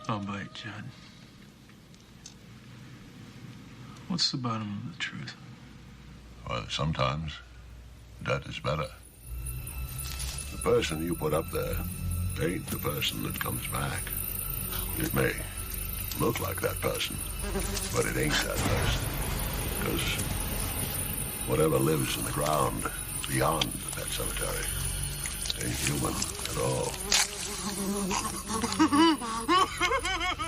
I'll bite, Judd. What's the bottom of the truth? Well, sometimes that is better. The person you put up there ain't the person that comes back. It may look like that person, but it ain't that person. Because whatever lives in the ground beyond that cemetery ain't human at all. It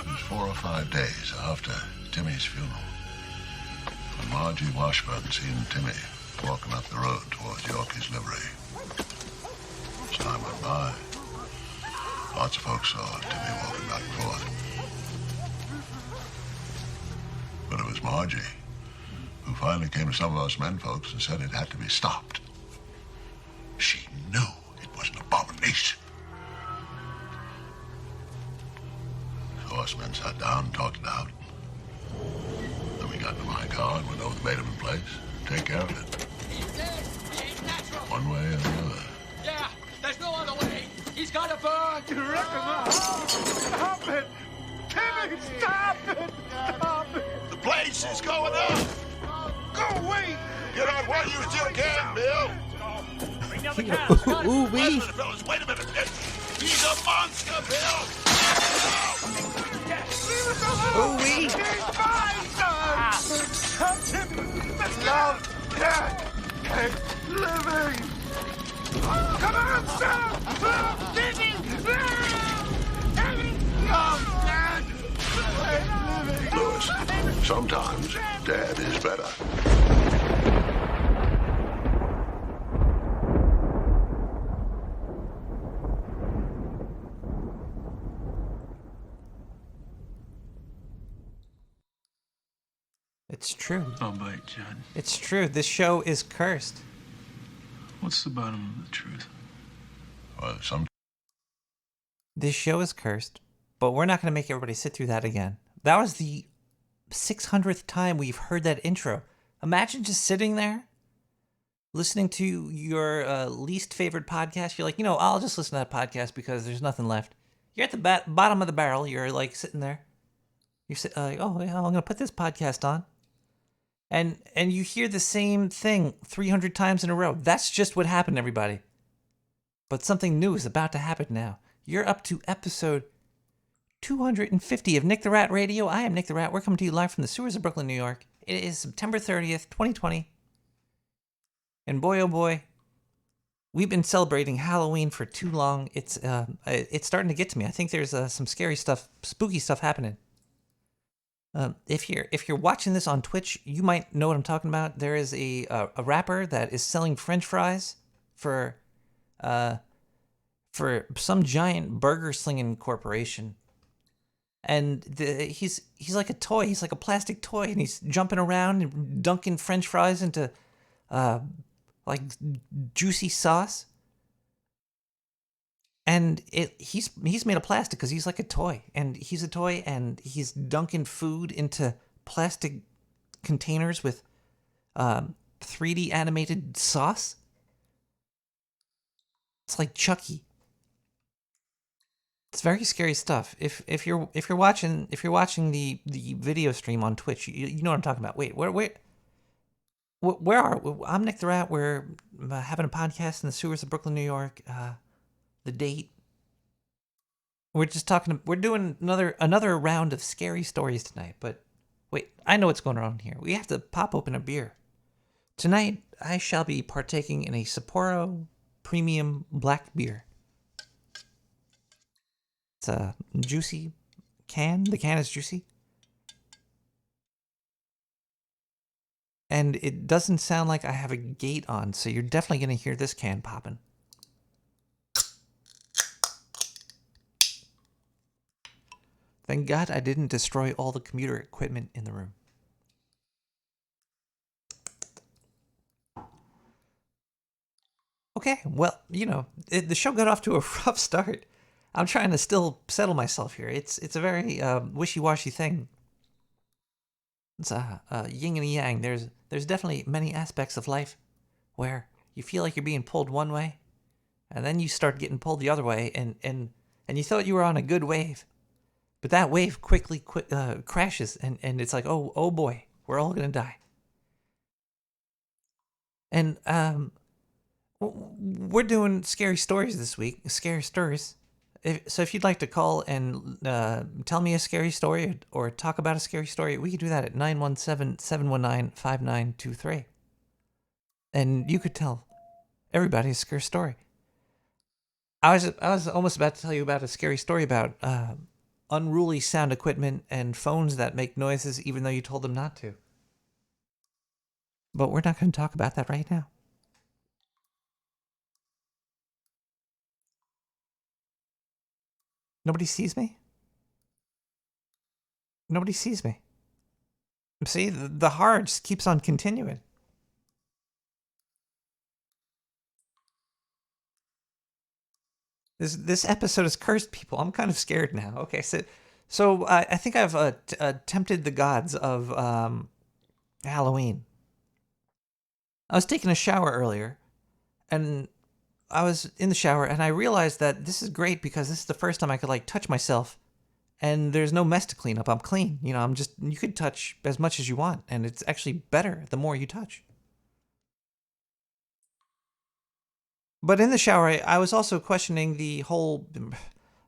was 4 or 5 days after Timmy's funeral when Margie Washburn seen Timmy walking up the road towards Yorkie's livery. As time went by, lots of folks saw Timmy walking back and forth. But it was Margie who finally came to some of us men folks and said it had to be stopped. She knew it was an abomination. So us men sat down and talked it out. Then we got into my car and went over the made him in place. Take care of it. He's dead. He ain't natural. One way or the other. Yeah, there's no other way. He's got to burn. You reckon not? Stop it! Timmy, stop it! Stop it! The place is going up! Go away! Get on while you still can, Bill! Bring down the cows. Ooh, wee. Fellas, wait a minute. He's a monster, Bill! Leave us alone! Ooh, wee. He's mine, son! Help Timmy! Let's love dead! He's living! Come on, son! Timmy! Timmy! Love dead! He's living! Lewis, sometimes dad is better. It's true. I'll bite, Judd. It's true. This show is cursed. What's the bottom of the truth? Well, This show is cursed, but we're not going to make everybody sit through that again. That was the 600th time we've heard that intro. Imagine just sitting there, listening to your least favorite podcast. You're like, I'll just listen to that podcast because there's nothing left. You're at the bottom of the barrel. You're like sitting there. You're like, oh, yeah, I'm going to put this podcast on. And you hear the same thing 300 times in a row. That's just what happened, everybody. But something new is about to happen now. You're up to episode 250 of Nick the Rat Radio. I am Nick the Rat. We're coming to you live from the sewers of Brooklyn, New York. It is September 30th, 2020. And boy, oh boy, we've been celebrating Halloween for too long. It's starting to get to me. I think there's some scary stuff, spooky stuff happening. If you're watching this on Twitch, you might know what I'm talking about. There is a rapper that is selling French fries for some giant burger slinging corporation, and he's like a toy. He's like a plastic toy, and he's jumping around and dunking French fries into like juicy sauce. And he's made of plastic because he's like a toy, and he's a toy, and he's dunking food into plastic containers with 3D animated sauce. It's like Chucky. It's very scary stuff. If you're watching the video stream on Twitch, you know what I'm talking about. Wait, where are we? I'm Nick the Rat. We're having a podcast in the sewers of Brooklyn, New York. The date. We're just talking. We're doing another round of scary stories tonight. But wait, I know what's going on here. We have to pop open a beer. Tonight, I shall be partaking in a Sapporo Premium Black Beer. It's a juicy can. The can is juicy. And it doesn't sound like I have a gate on, so you're definitely going to hear this can popping. Thank God I didn't destroy all the computer equipment in the room. Okay, well, the show got off to a rough start. I'm trying to still settle myself here. It's a very wishy-washy thing. It's a yin and a yang. There's definitely many aspects of life where you feel like you're being pulled one way, and then you start getting pulled the other way, and you thought you were on a good wave. But that wave quickly crashes, and it's like, oh boy, we're all gonna die. And we're doing scary stories this week. Scary stories. So if you'd like to call and tell me a scary story or talk about a scary story, we could do that at 917-719-5923. And you could tell everybody a scary story. I was almost about to tell you about a scary story about unruly sound equipment and phones that make noises even though you told them not to. But we're not going to talk about that right now. Nobody sees me? Nobody sees me. See, the horror just keeps on continuing. This episode is cursed, people. I'm kind of scared now. Okay, so I think I've tempted the gods of Halloween. I was taking a shower earlier, and I was in the shower, and I realized that this is great because this is the first time I could like touch myself, and there's no mess to clean up. I'm clean. You know, you could touch as much as you want, and it's actually better the more you touch. But in the shower, I was also questioning the whole,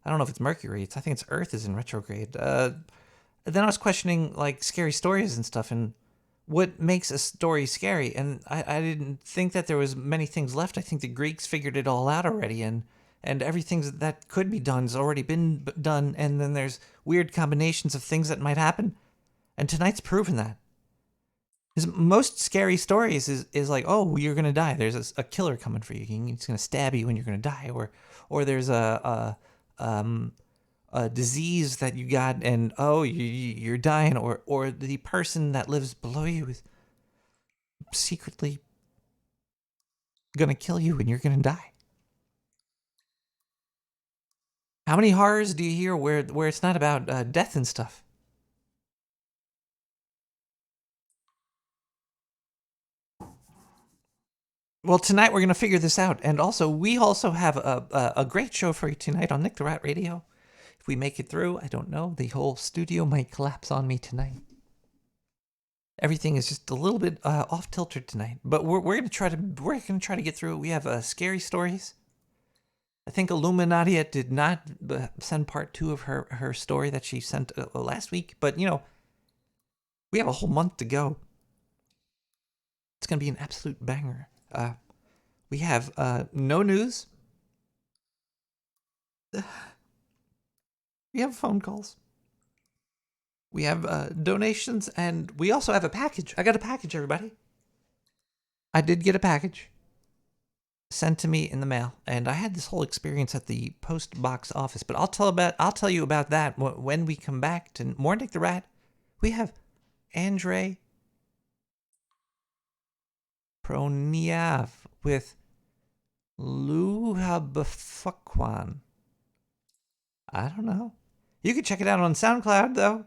I don't know if it's Mercury. I think it's Earth is in retrograde. Then I was questioning like scary stories and stuff, and what makes a story scary. And I didn't think that there was many things left. I think the Greeks figured it all out already, and everything that could be done has already been done. And then there's weird combinations of things that might happen. And tonight's proven that. Most scary stories is like, oh, you're gonna die. There's a killer coming for you. He's gonna stab you and you're gonna die, or there's a disease that you got and you're dying, or the person that lives below you is secretly gonna kill you and you're gonna die. How many horrors do you hear where it's not about death and stuff? Well, tonight we're going to figure this out. And also, we also have a great show for you tonight on Nick the Rat Radio. If we make it through, I don't know. The whole studio might collapse on me tonight. Everything is just a little bit off kilter tonight. But we're going to try to get through it. We have scary stories. I think Illuminatia did not send part 2 of her story that she sent last week. But, you know, we have a whole month to go. It's going to be an absolute banger. We have no news. We have phone calls. We have donations, and we also have a package. I got a package, everybody. I did get a package sent to me in the mail, and I had this whole experience at the post box office. But I'll tell you about that when we come back to more Nick the Rat. We have Andre Proniav with Luhabafakwan. I don't know. You can check it out on SoundCloud, though.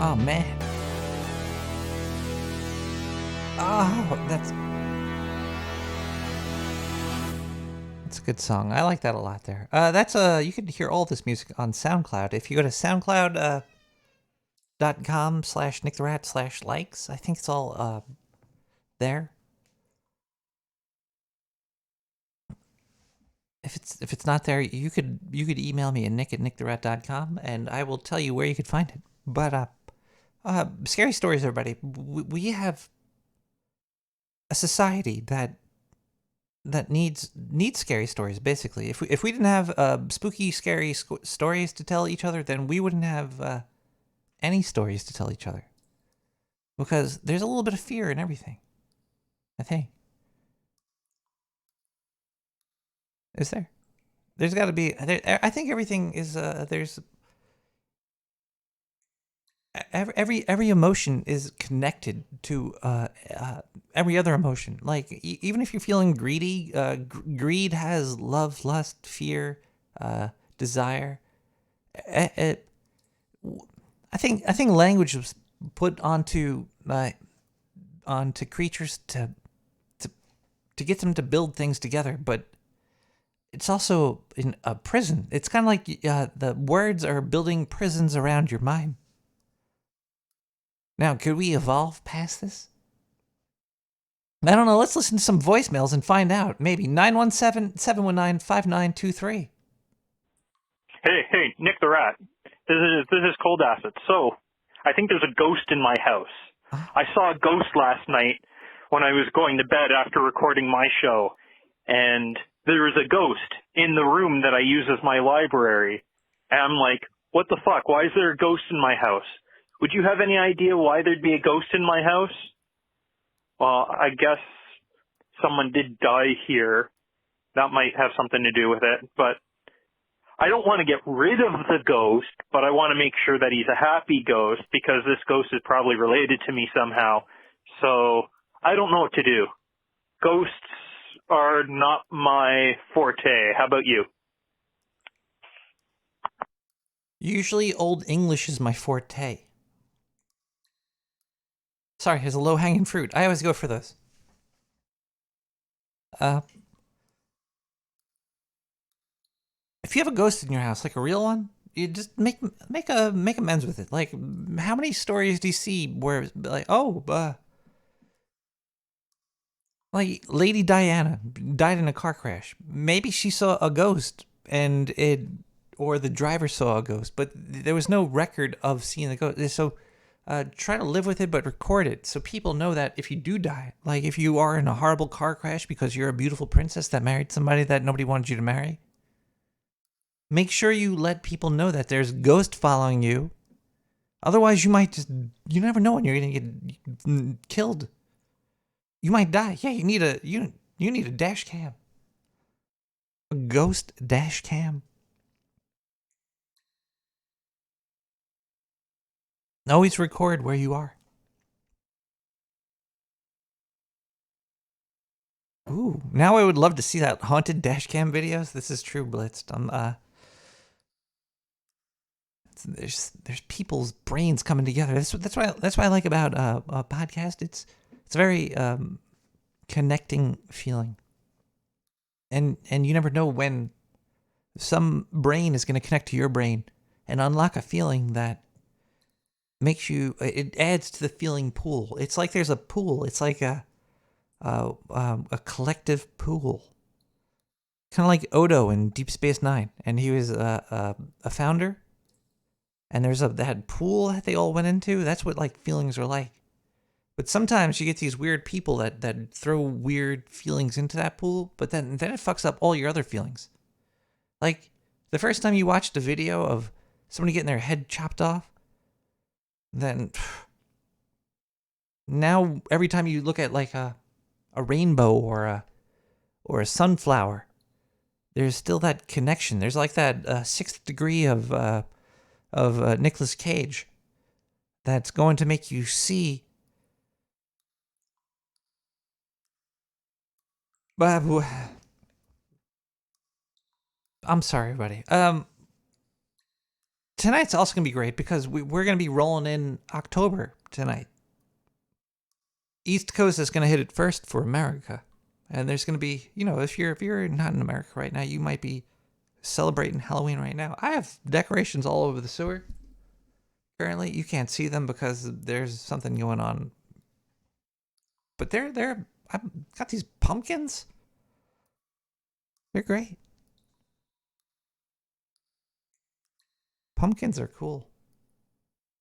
Oh man. Oh, that's a good song. I like that a lot there. That's you can hear all this music on SoundCloud. If you go to soundcloud.com/nicktherat/likes, I think it's all there. If it's not there, you could email me at nick@nicktherat.com and I will tell you where you could find it. But scary stories, everybody. We have a society that needs scary stories. Basically, if we didn't have spooky, scary stories to tell each other, then we wouldn't have any stories to tell each other. Because there's a little bit of fear in everything, I think. Is there? There's got to be. I think everything is. There's every emotion is connected to every other emotion. Like even if you're feeling greedy, greed has love, lust, fear, desire. I think language was put onto creatures to get them to build things together, but it's also in a prison. It's kind of like the words are building prisons around your mind. Now, could we evolve past this? I don't know. Let's listen to some voicemails and find out. Maybe 917-719-5923. Hey, Nick the Rat. This is Cold Acid. So, I think there's a ghost in my house. I saw a ghost last night when I was going to bed after recording my show, and there was a ghost in the room that I use as my library. And I'm like, what the fuck? Why is there a ghost in my house? Would you have any idea why there'd be a ghost in my house? Well, I guess someone did die here. That might have something to do with it, but I don't want to get rid of the ghost, but I want to make sure that he's a happy ghost because this ghost is probably related to me somehow. So I don't know what to do. Ghosts are not my forte. How about you? Usually Old English is my forte. Sorry, here's a low-hanging fruit. I always go for those. If you have a ghost in your house, like a real one, you just make amends with it. Like, how many stories do you see where, like, like Lady Diana died in a car crash. Maybe she saw a ghost, or the driver saw a ghost, but there was no record of seeing the ghost. So, try to live with it, but record it so people know that if you do die, like if you are in a horrible car crash because you're a beautiful princess that married somebody that nobody wanted you to marry, make sure you let people know that there's a ghost following you. Otherwise, you never know when you're going to get killed. You might die. Yeah, you need a dash cam. A ghost dash cam. Always record where you are. Ooh, now I would love to see that haunted dash cam videos. This is true, Blitzed. There's people's brains coming together. That's what I like about a podcast. It's a very connecting feeling, and you never know when some brain is going to connect to your brain and unlock a feeling that makes you. It adds to the feeling pool. It's like there's a pool. It's like a collective pool, kind of like Odo in Deep Space Nine, and he was a founder. And there's that pool that they all went into. That's what like feelings are like. But sometimes you get these weird people that throw weird feelings into that pool, but then it fucks up all your other feelings. Like the first time you watched a video of somebody getting their head chopped off, then now every time you look at like a rainbow or a sunflower, there's still that connection. There's like that sixth degree of Nicolas Cage that's going to make you see. I'm sorry, buddy. tonight's also going to be great because we're going to be rolling in October tonight. East Coast is going to hit it first for America. And there's going to be, if you're not in America right now, you might be celebrating Halloween right now. I have decorations all over the sewer. Currently, you can't see them because there's something going on. But I've got these pumpkins. They're great. Pumpkins are cool.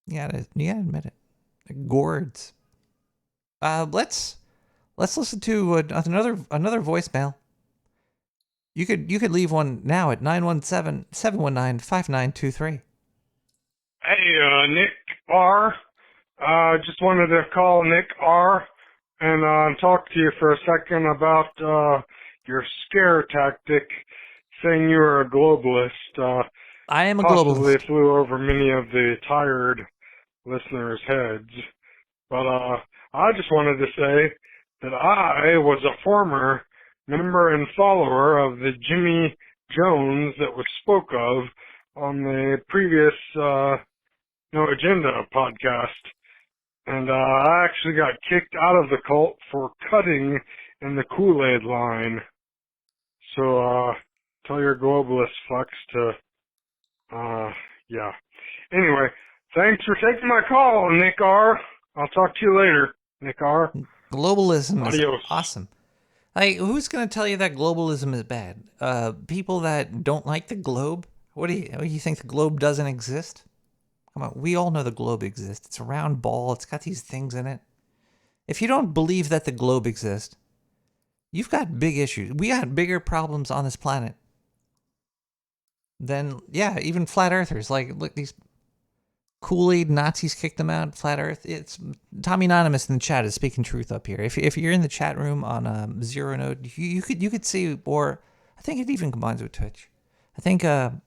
You gotta admit it. They're gourds. Let's listen to another voicemail. You could leave one now at 917-719-5923. Hey, Nick R. Just wanted to call Nick R. and talk to you for a second about your scare tactic, saying you were a globalist. I am a possibly globalist. flew over many of the tired listeners' heads. But I just wanted to say that I was a former member and follower of the Jimmy Jones that was spoke of on the previous No Agenda podcast. And I actually got kicked out of the cult for cutting in the Kool-Aid line. So tell your globalist fucks to, yeah. Anyway, thanks for taking my call, Nick R. I'll talk to you later, Nick R. Globalism is Adios. awesome. Like, who's going to tell you that globalism is bad? People that don't like the globe? What do you think the globe doesn't exist? Come on, we all know the globe exists. It's a round ball. It's got these things in it. If you don't believe that the globe exists, you've got big issues. We got bigger problems on this planet than, even flat earthers. Like, look, these Kool-Aid Nazis kicked them out. Flat Earth. It's Tommy Anonymous in the chat is speaking truth up here. If you're in the chat room on Zero Node, you could see, or I think it even combines with Twitch. I think who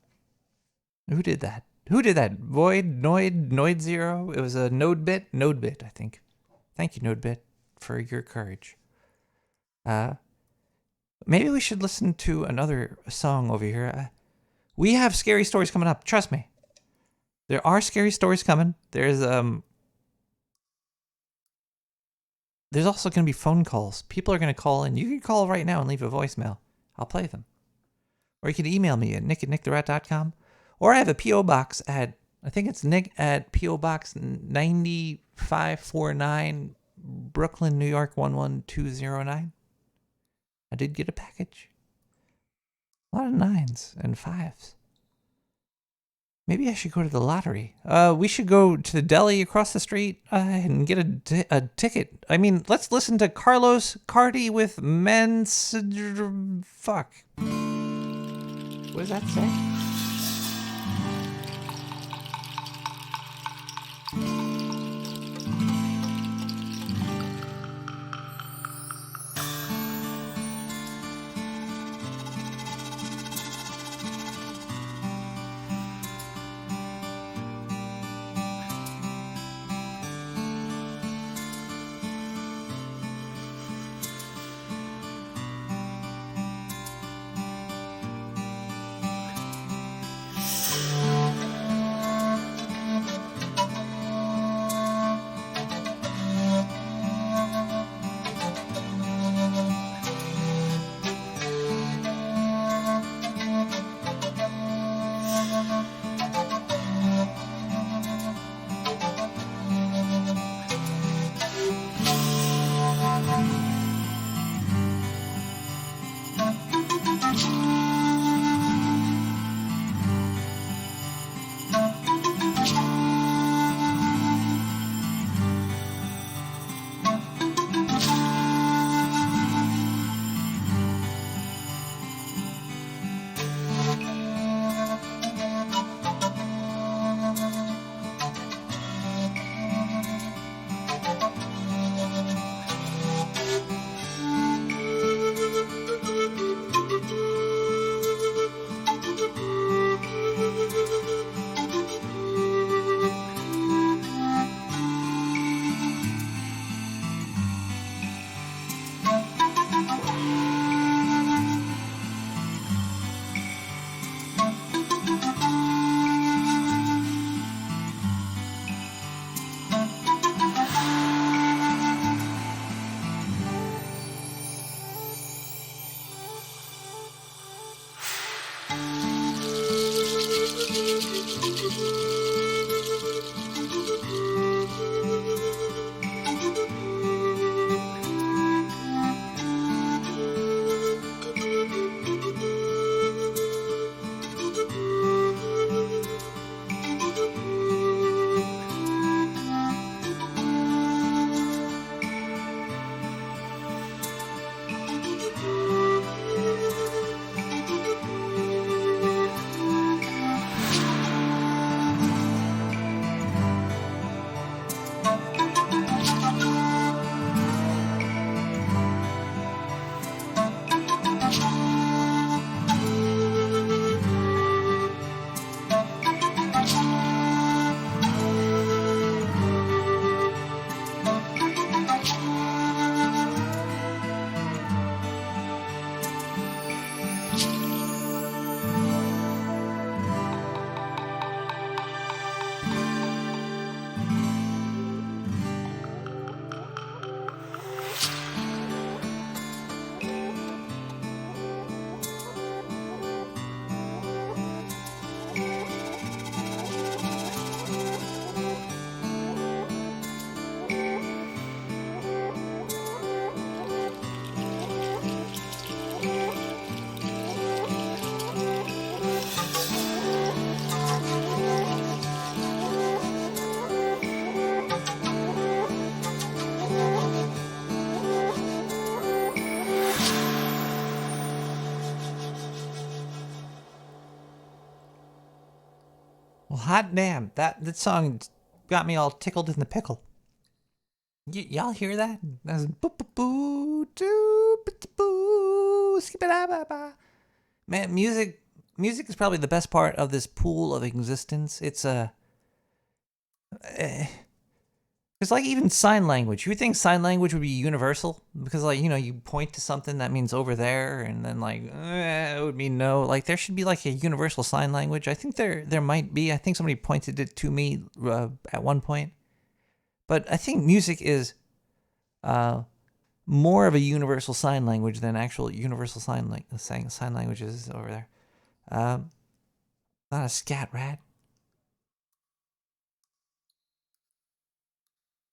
did that? Who did that? Noid Zero? It was a Nodebit, I think. Thank you, Nodebit, for your courage. Maybe we should listen to another song over here. We have scary stories coming up. Trust me. There are scary stories coming. There's also going to be phone calls. People are going to call in. You can call right now and leave a voicemail. I'll play them. Or you can email me at nick@nicktherat.com. Or I have a P.O. box at, I think it's Nick at P.O. Box 9549, Brooklyn, New York 11209. I did get a package. A lot of 9s and 5s. Maybe I should go to the lottery. We should go to the deli across the street and get a ticket. I mean, let's listen to Carlos Cardi with Fuck. What does that say? hot damn, that song got me all tickled in the pickle. Y'all hear that? That's man, music is probably the best part of this pool of existence. It's it's like even sign language. You would think sign language would be universal because, like, you know, you point to something that means over there, and then like it would mean no. Like there should be like a universal sign language. I think there might be. I think somebody pointed it to me at one point. But I think music is more of a universal sign language than actual universal sign languages over there. Not a scat rat.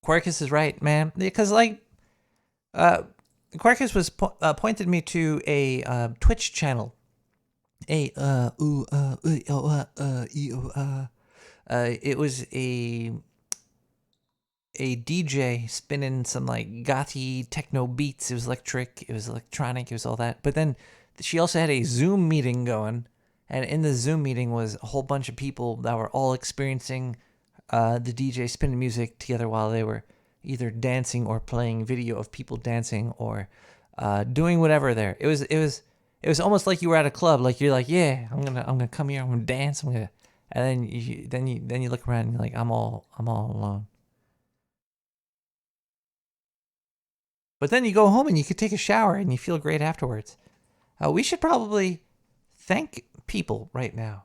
Quarkus is right, man. Because like, Quarkus was pointed me to a Twitch channel. It was a DJ spinning some like gothy techno beats. It was electric. It was electronic. It was all that. But then she also had a Zoom meeting going, and in the Zoom meeting was a whole bunch of people that were all experiencing the DJ spinning music together while they were either dancing or playing video of people dancing or doing whatever there. It was almost like you were at a club. Like you're like, yeah, I'm gonna come here. I'm gonna dance. And then you look around and you're like, I'm all alone. But then you go home and you could take a shower and you feel great afterwards. We should probably thank people right now.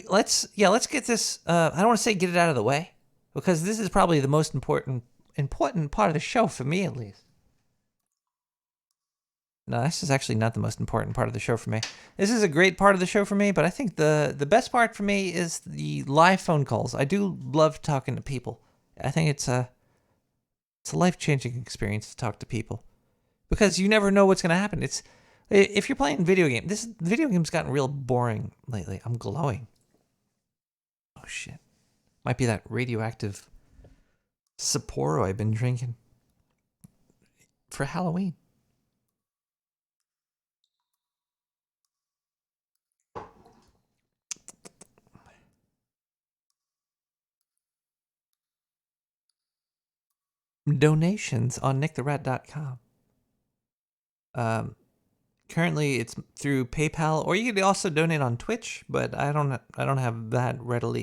Let's get this. I don't want to say get it out of the way, because this is probably the most important part of the show for me, at least. No, this is actually not the most important part of the show for me. This is a great part of the show for me, but I think the best part for me is the live phone calls. I do love talking to people. I think it's a life-changing experience to talk to people, because you never know what's going to happen. If you're playing video game, the video game's gotten real boring lately. I'm glowing. Oh shit. Might be that radioactive Sapporo I've been drinking for Halloween. Donations on nicktherat.com. Currently it's through PayPal, or you could also donate on Twitch, but I don't have that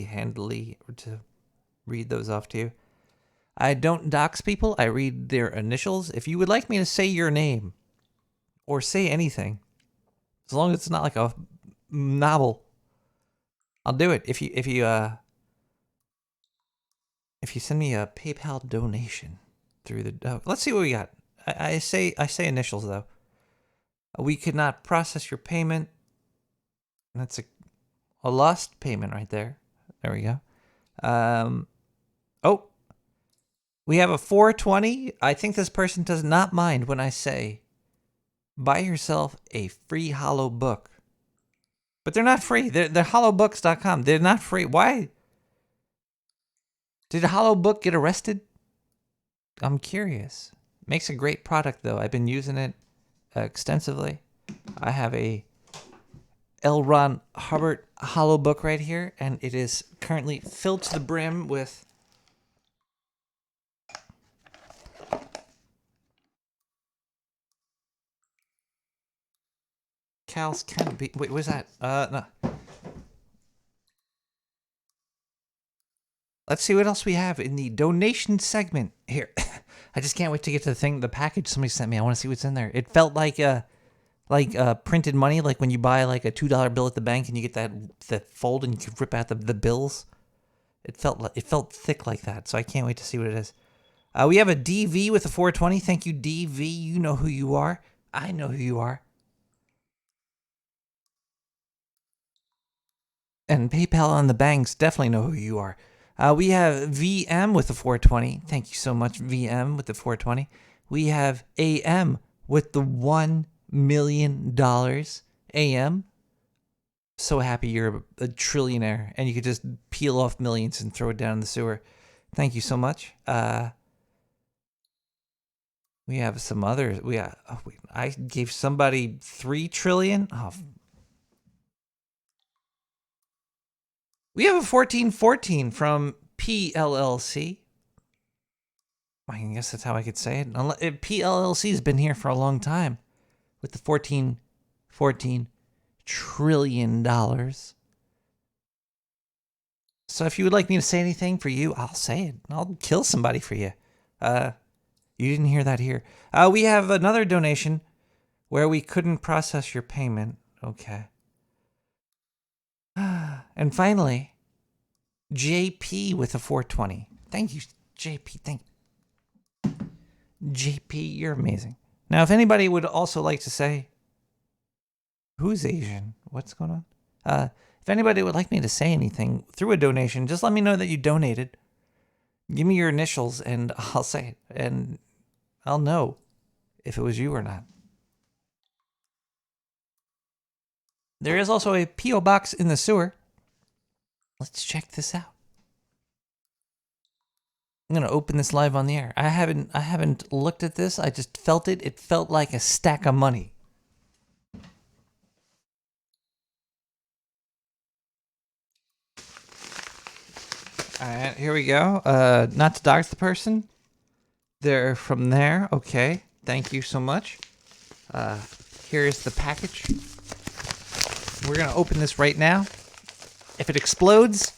handily to read those off to you. I don't dox people. I read their initials. If you would like me to say your name or say anything, as long as it's not like a novel, I'll do it. If you send me a PayPal donation through the let's see what we got. I say initials though. We could not process your payment. That's a lost payment right there. There we go. Oh, we have a 420. I think this person does not mind when I say, buy yourself a free hollow book. But they're not free. They're hollowbooks.com. They're not free. Why? Did Hollow Book get arrested? I'm curious. Makes a great product though. I've been using it extensively. I have a L. Ron Hubbard Hollow Book right here, and it is currently filled to the brim with Cal's Canopy. Wait, what's that? No. Let's see what else we have in the donation segment here. I just can't wait to get to the package somebody sent me. I want to see what's in there. It felt like printed money, like when you buy like a $2 bill at the bank and you get that fold and you can rip out the bills. It felt thick like that, so I can't wait to see what it is. We have a DV with a 420. Thank you, DV. You know who you are. I know who you are. And PayPal on the banks definitely know who you are. We have VM with the 420. Thank you so much, VM with the 420. We have AM with the $1 million. AM. So happy you're a trillionaire and you could just peel off millions and throw it down in the sewer. Thank you so much. We have some others. I gave somebody 3 trillion. Oh. We have a 1414 from PLLC. I guess that's how I could say it. PLLC has been here for a long time with the $14 trillion. So if you would like me to say anything for you, I'll say it. I'll kill somebody for you. You didn't hear that here. We have another donation where we couldn't process your payment. Okay. And finally, JP with a 420. Thank you, JP. Thank you. JP, you're amazing. Now, if anybody would also like to say, who's Asian? What's going on? If anybody would like me to say anything through a donation, just let me know that you donated. Give me your initials and I'll say it. And I'll know if it was you or not. There is also a P.O. box in the sewer. Let's check this out. I'm going to open this live on the air. I haven't looked at this. I just felt it. It felt like a stack of money. All right, here we go. Not to dox the person. They're from there. Okay. Thank you so much. Here's the package. We're going to open this right now. If it explodes,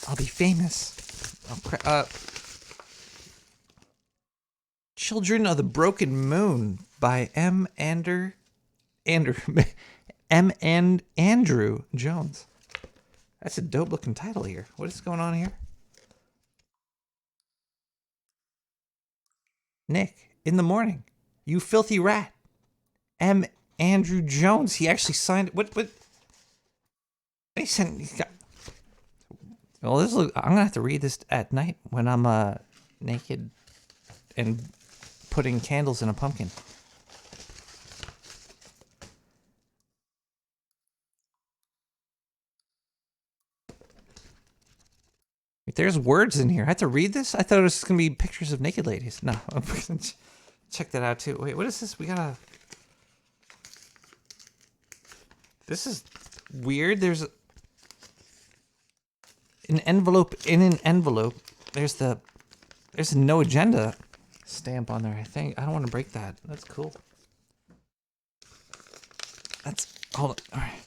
I'll be famous. Children of the Broken Moon by M. Andrew Jones. That's a dope looking title here. What is going on here? Nick, in the morning. You filthy rat. M. Andrew Jones. He actually signed. What? He sent. He got, well, I'm gonna have to read this at night when I'm naked and putting candles in a pumpkin. There's words in here. I have to read this? I thought it was going to be pictures of naked ladies. No. Check that out, too. Wait, what is this? We gotta... This is weird. There's an envelope in an envelope. There's a no agenda stamp on there, I think. I don't want to break that. That's cool. Hold on. All right.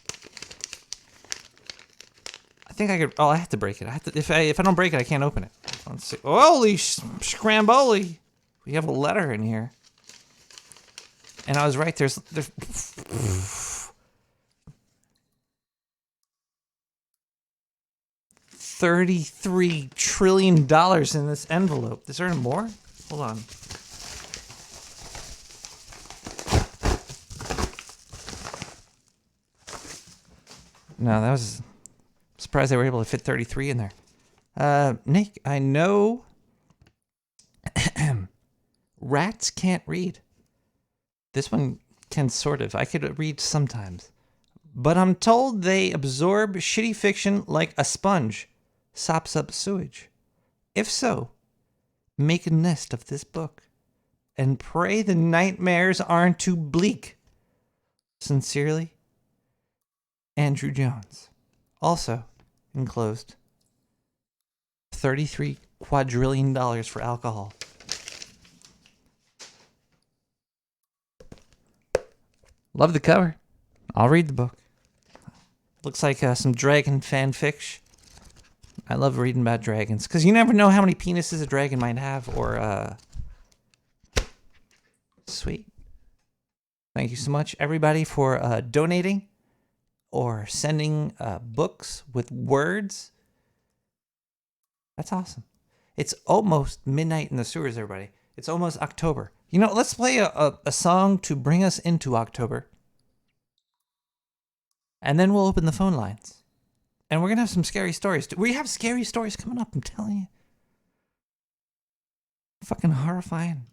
I think I could. Oh, I have to break it. I have to. If I don't break it, I can't open it. Let's see. Holy scramboli! We have a letter in here, and I was right. There's $33 trillion in this envelope. Is there more? Hold on. No, that was. Surprised they were able to fit 33 in there. Nick, I know rats can't read. This one can sort of. I could read sometimes. But I'm told they absorb shitty fiction like a sponge sops up sewage. If so, make a nest of this book and pray the nightmares aren't too bleak. Sincerely, Andrew Jones. Also, enclosed, $33 quadrillion for alcohol. Love the cover. I'll read the book. Looks like some dragon fanfiction. I love reading about dragons because you never know how many penises a dragon might have. Or sweet. Thank you so much, everybody, for donating or sending books with words. That's awesome. It's almost midnight in the sewers, everybody. It's almost October. You know, let's play a song to bring us into October. And then we'll open the phone lines. And we're going to have some scary stories. We have scary stories coming up, I'm telling you. Fucking horrifying.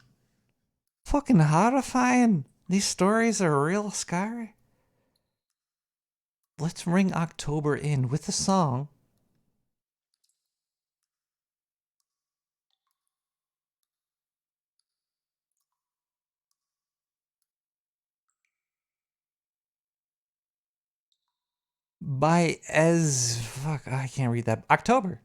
Fucking horrifying. These stories are real scary. Let's ring October in with a song. by as fuck. I can't read that. October.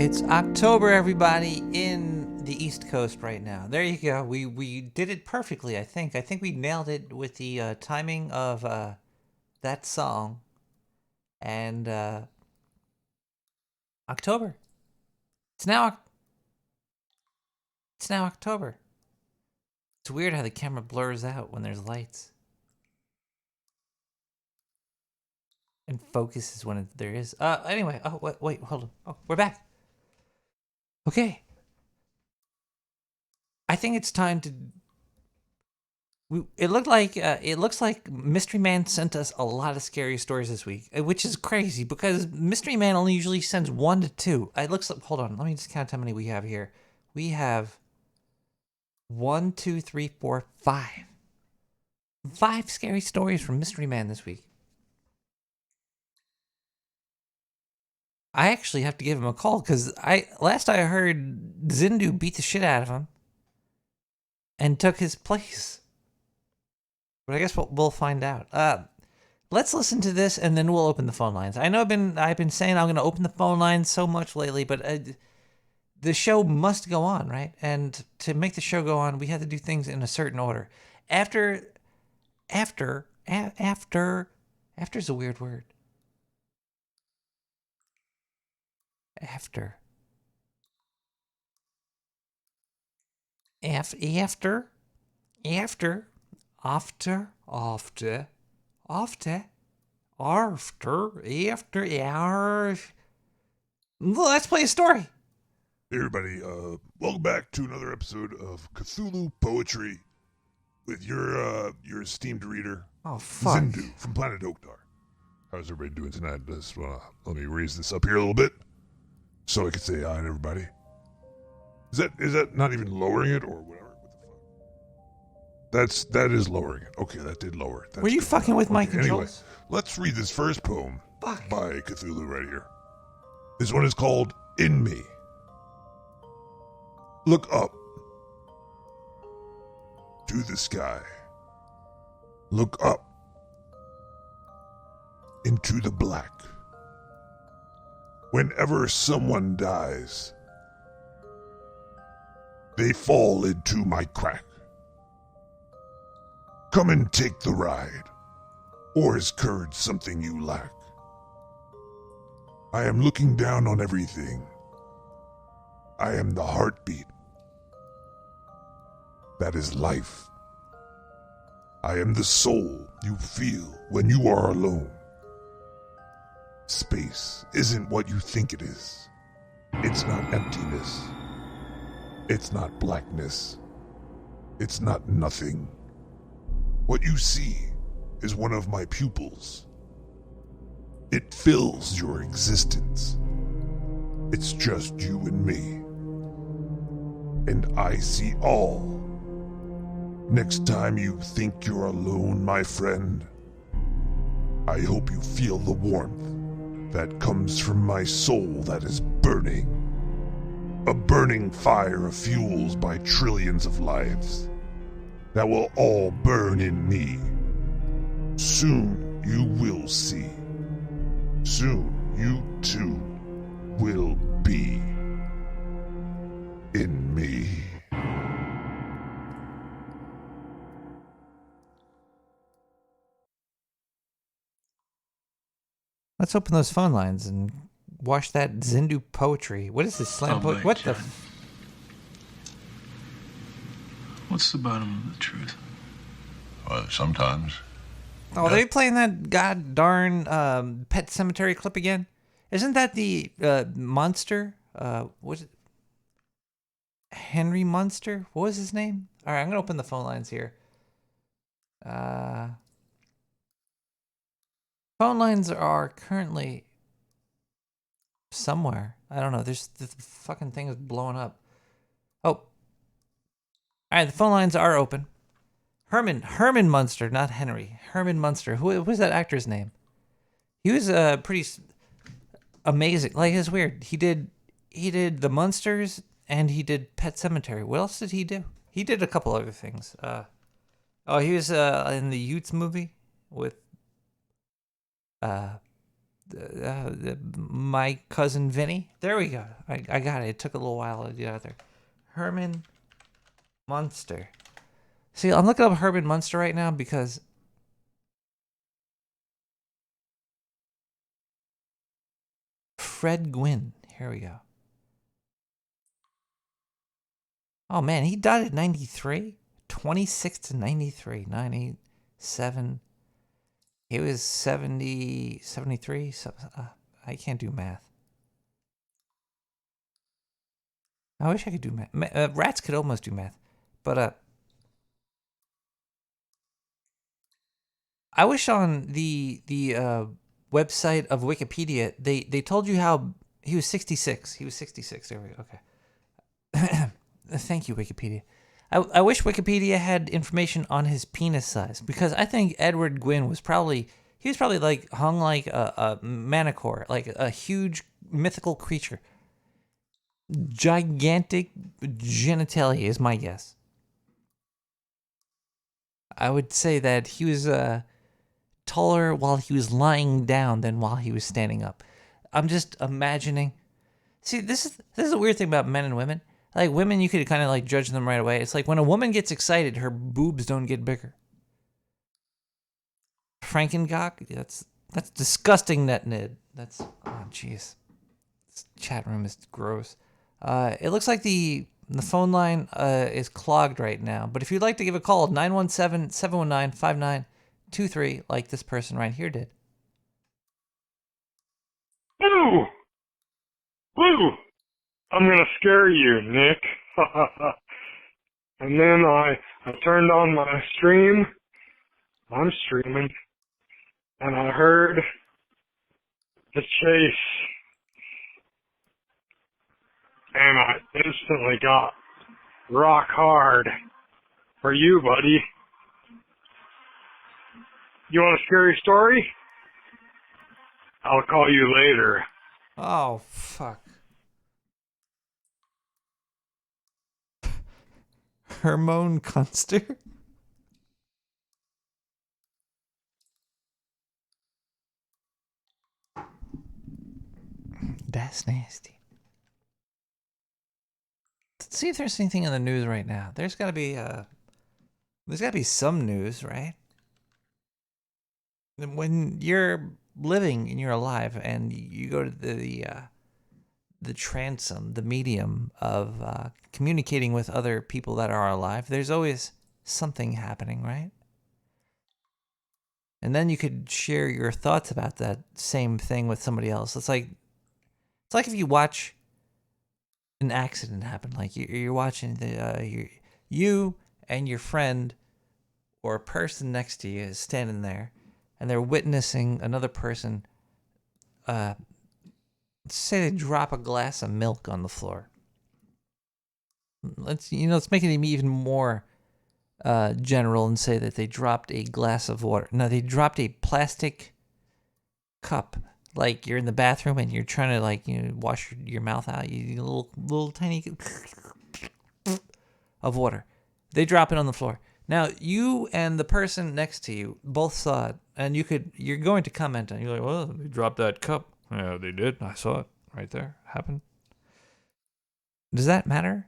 It's October, everybody, in the East Coast right now. There you go. We did it perfectly, I think. I think we nailed it with the timing of that song. And October. It's now October. It's weird how the camera blurs out when there's lights. And focuses when there is. Anyway, wait, hold on. Oh, we're back. Okay. I think it's time to. It looks like Mystery Man sent us a lot of scary stories this week, which is crazy because Mystery Man only usually sends 1 to 2. It looks like. Hold on, let me just count how many we have here. We have 1, 2, 3, 4, 5. 5 scary stories from Mystery Man this week. I actually have to give him a call because last I heard, Zindu beat the shit out of him and took his place. But I guess we'll find out. Let's listen to this and then we'll open the phone lines. I know I've been saying I'm going to open the phone lines so much lately, but the show must go on, right? And to make the show go on, we have to do things in a certain order. After's a weird word. After, hour. Let's play a story. Hey everybody, welcome back to another episode of Cthulhu Poetry with your esteemed reader, fuck. Zindu from Planet Oktar. How's everybody doing tonight? Let me raise this up here a little bit so I can say hi to everybody. Is that not even lowering it or whatever? What the fuck? That is lowering it. Okay, that did lower it. That's Were you fucking with my controls? Anyway, let's read this first poem Fuck. by Cthulhu right here. This one is called In Me. Look up to the sky. Look up into the black. Whenever someone dies, they fall into my crack. Come and take the ride, or is courage something you lack? I am looking down on everything. I am the heartbeat. That is life. I am the soul you feel when you are alone. Space isn't what you think it is. It's not emptiness. It's not blackness. It's not nothing. What you see is one of my pupils. It fills your existence. It's just you and me. And I see all. Next time you think you're alone, my friend, I hope you feel the warmth that comes from my soul that is burning. A burning fire of fuels by trillions of lives that will all burn in me. Soon you will see. Soon you too will be in me. Let's open those phone lines and watch that Zindu poetry. What is this slam poetry? What the? What's the bottom of the truth? Well, sometimes. Oh, are they playing that god darn Pet Cemetery clip again? Isn't that the monster? What? Henry Munster? What was his name? All right, I'm gonna open the phone lines here. Phone lines are currently somewhere. I don't know. The fucking thing is blowing up. Oh. All right, the phone lines are open. Herman Munster, not Henry. Herman Munster. Who was that actor's name? He was pretty amazing. Like, it's weird. He did The Munsters and he did Pet Cemetery. What else did he do? He did a couple other things. He was in the Utes movie with my cousin Vinny. There we go. I got it. It took a little while to get out there. Herman Munster. See, I'm looking up Herman Munster right now because Fred Gwynn. Here we go. Oh man, he died at 93. 26 to 93. 97. He was 70, 73. So, I can't do math. I wish I could do math. Rats could almost do math. But I wish on the website of Wikipedia they told you how he was 66. He was 66. There we go. Okay. Thank you, Wikipedia. I wish Wikipedia had information on his penis size, because I think Edward Gwynn was probably like hung like a manicore, like a huge mythical creature. Gigantic genitalia is my guess. I would say that he was taller while he was lying down than while he was standing up. I'm just imagining. See, this is a weird thing about men and women. Like women, you could kind of like judge them right away. It's like when a woman gets excited, her boobs don't get bigger. Frankencock? That's disgusting, Ned. That's, oh jeez. This chat room is gross. It looks like the phone line is clogged right now. But if you'd like to give a call, 917-719-5923, like this person right here did. Woo! Woo! I'm gonna scare you, Nick. And then I turned on my stream. I'm streaming. And I heard the chase. And I instantly got rock hard for you, buddy. You want a scary story? I'll call you later. Oh, fuck. Hermone Kunster? That's nasty. Let's see if there's anything in the news right now. There's gotta be some news, right? When you're living and you're alive and you go to the transom, the medium of communicating with other people that are alive, there's always something happening, right? And then you could share your thoughts about that same thing with somebody else. It's like if you watch an accident happen, like you're watching you and your friend or a person next to you is standing there, and they're witnessing another person. Let's say they drop a glass of milk on the floor. Let's make it even more general and say that they dropped a glass of water. No, they dropped a plastic cup. Like you're in the bathroom and you're trying to wash your mouth out. You need a little tiny of water. They drop it on the floor. Now you and the person next to you both saw it, and you're going to comment on it. You're like, well, they dropped that cup. Yeah, they did. I saw it right there. Happened. Does that matter?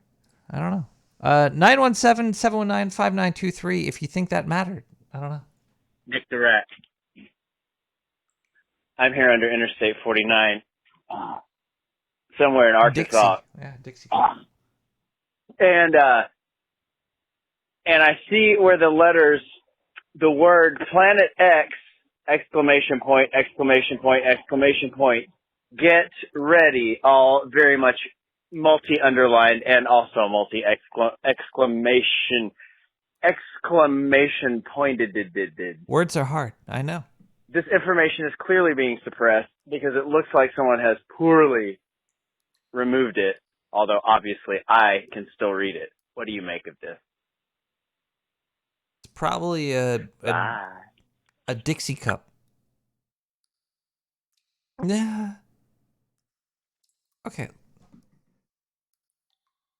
I don't know. 917-719-5923 if you think that mattered. I don't know. Nick the Rat. I'm here under Interstate 49, somewhere in Arkansas. Dixie. Yeah, Dixie. And I see where the letters, the word Planet X, exclamation point, exclamation point, exclamation point, get ready, all very much multi-underlined and also exclamation pointed. Words are hard. I know. This information is clearly being suppressed because it looks like someone has poorly removed it, although obviously I can still read it. What do you make of this? It's probably a Dixie cup. Yeah. Okay.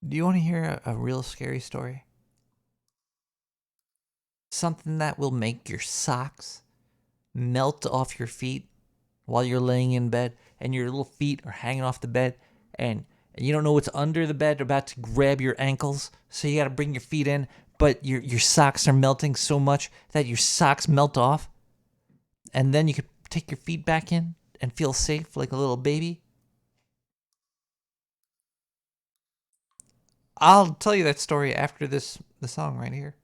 Do you want to hear a real scary story? Something that will make your socks melt off your feet while you're laying in bed and your little feet are hanging off the bed and you don't know what's under the bed, about to grab your ankles, so you got to bring your feet in, but your socks are melting so much that your socks melt off, and then you could take your feet back in and feel safe like a little baby. I'll tell you that story after the song right here.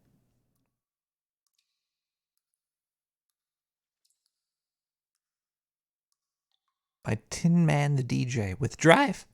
By Tin Man the DJ with Drive.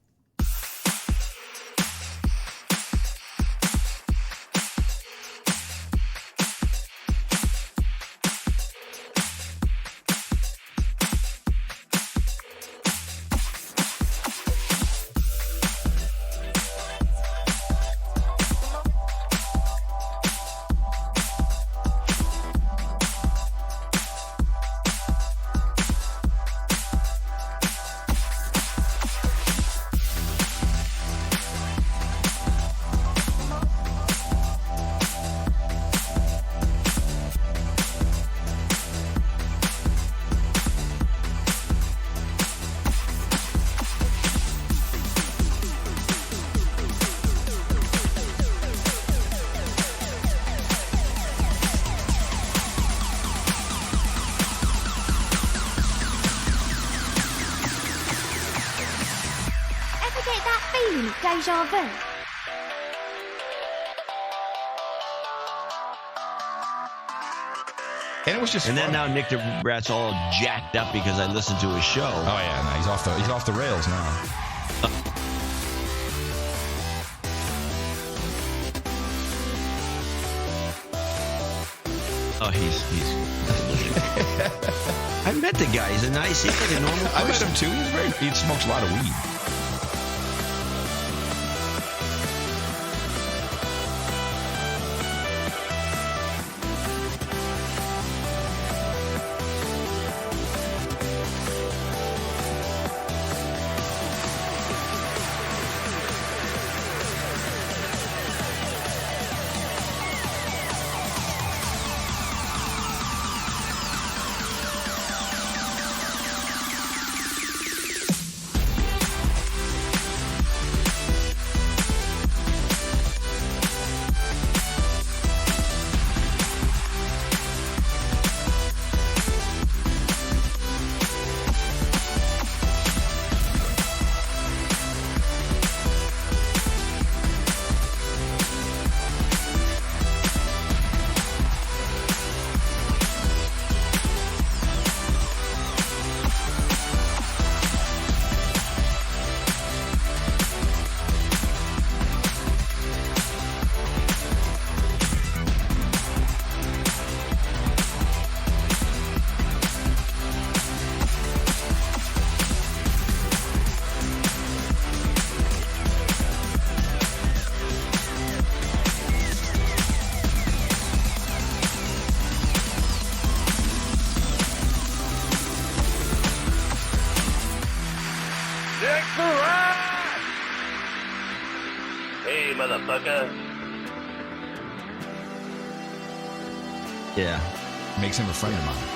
feeling deja vu. And it was just. And then now Nick the Rat's all jacked up because I listened to his show. Oh yeah, no, he's off the rails now. Oh, he's. I met the guy. He's like a normal person. I met him too. He smokes a lot of weed. Hey, motherfucker. Yeah. Makes him a friend of mine.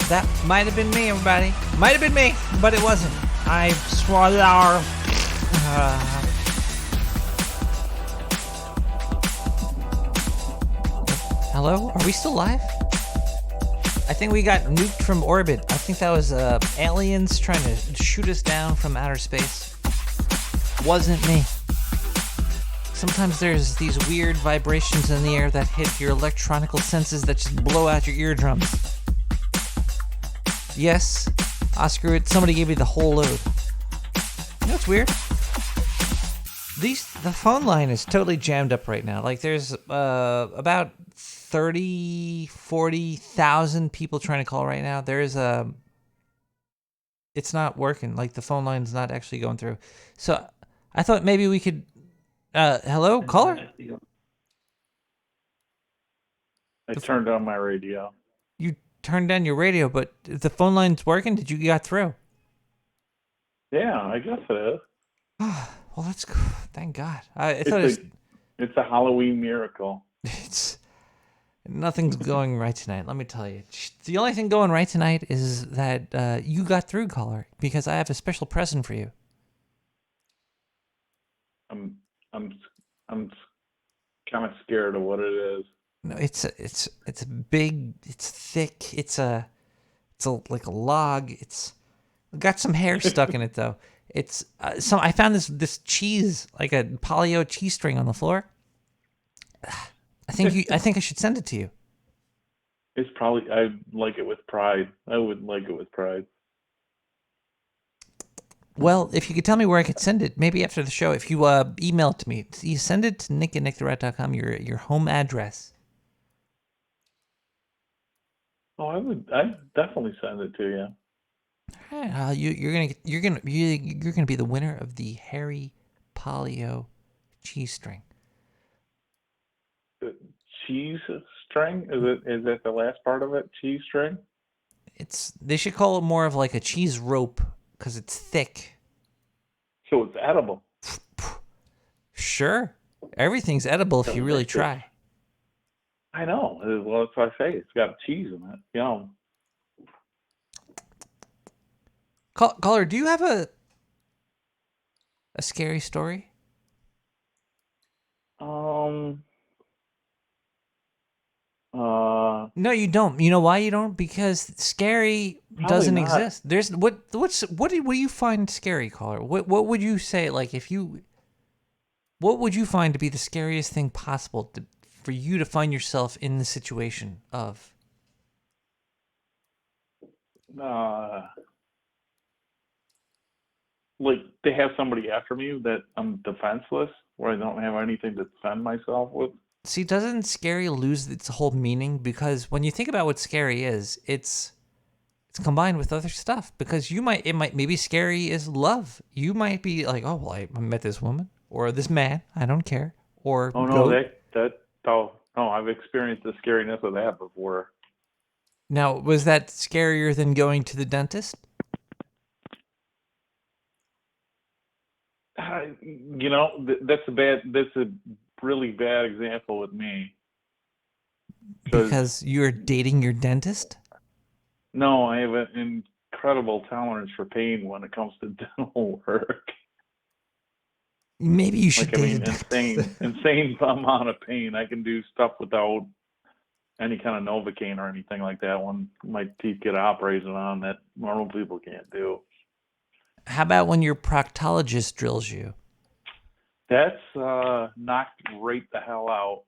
That might have been me, everybody. Might have been me, but it wasn't. I swallowed. Hello? Are we still live? I think we got nuked from orbit. I think that was aliens trying to shoot us down from outer space. Wasn't me. Sometimes there's these weird vibrations in the air that hit your electronical senses that just blow out your eardrums. Yes, Oscar, somebody gave me the whole load. You know what's weird? The phone line is totally jammed up right now. Like there's about 40,000 people trying to call right now. There's it's not working. Like the phone line's not actually going through. So I thought maybe we could, hello, caller? I turned on my radio. You turned down your radio, but if the phone line's working, did you get through? Yeah, I guess it is. Well, that's good. Thank God. I thought it was... It's a Halloween miracle. It's nothing's going right tonight. Let me tell you. The only thing going right tonight is that you got through, caller, because I have a special present for you. I'm kind of scared of what it is. No, it's big. It's thick. It's like a log. It's got some hair stuck in it though. It's I found this cheese, like a polio cheese string on the floor. I think I should send it to you. It's probably, I'd like it with pride. I would like it with pride. Well, if you could tell me where I could send it, maybe after the show, if you email it to me, you send it to nick@nicktherat.com, your home address. Oh, I'd definitely send it to you. You're gonna be the winner of the hairy polio cheese string. Cheese string? Is that the last part of it? Cheese string? They should call it more of like a cheese rope because it's thick. So it's edible. Sure, everything's edible if you really try. I know. Well, that's what I say. It's got cheese in it. Yum. Caller, do you have a scary story? No, you don't. You know why you don't? Because scary doesn't exist. There's what do you find scary, caller? What would you say, like, if you, what would you find to be the scariest thing possible for you to find yourself in the situation of? Like, they have somebody after me that I'm defenseless, where I don't have anything to defend myself with. See, doesn't scary lose its whole meaning? Because when you think about what scary is, it's combined with other stuff. Because maybe scary is love. You might be like, oh, well, I met this woman or this man. I don't care. Or I've experienced the scariness of that before. Now, was that scarier than going to the dentist? That's a really bad example with me. Because you're dating your dentist? No, I have an incredible tolerance for pain when it comes to dental work. Maybe you should insane amount of pain. I can do stuff without any kind of Novocaine or anything like that when my teeth get operated on that normal people can't do. How about when your proctologist drills you? That's knocked right the hell out.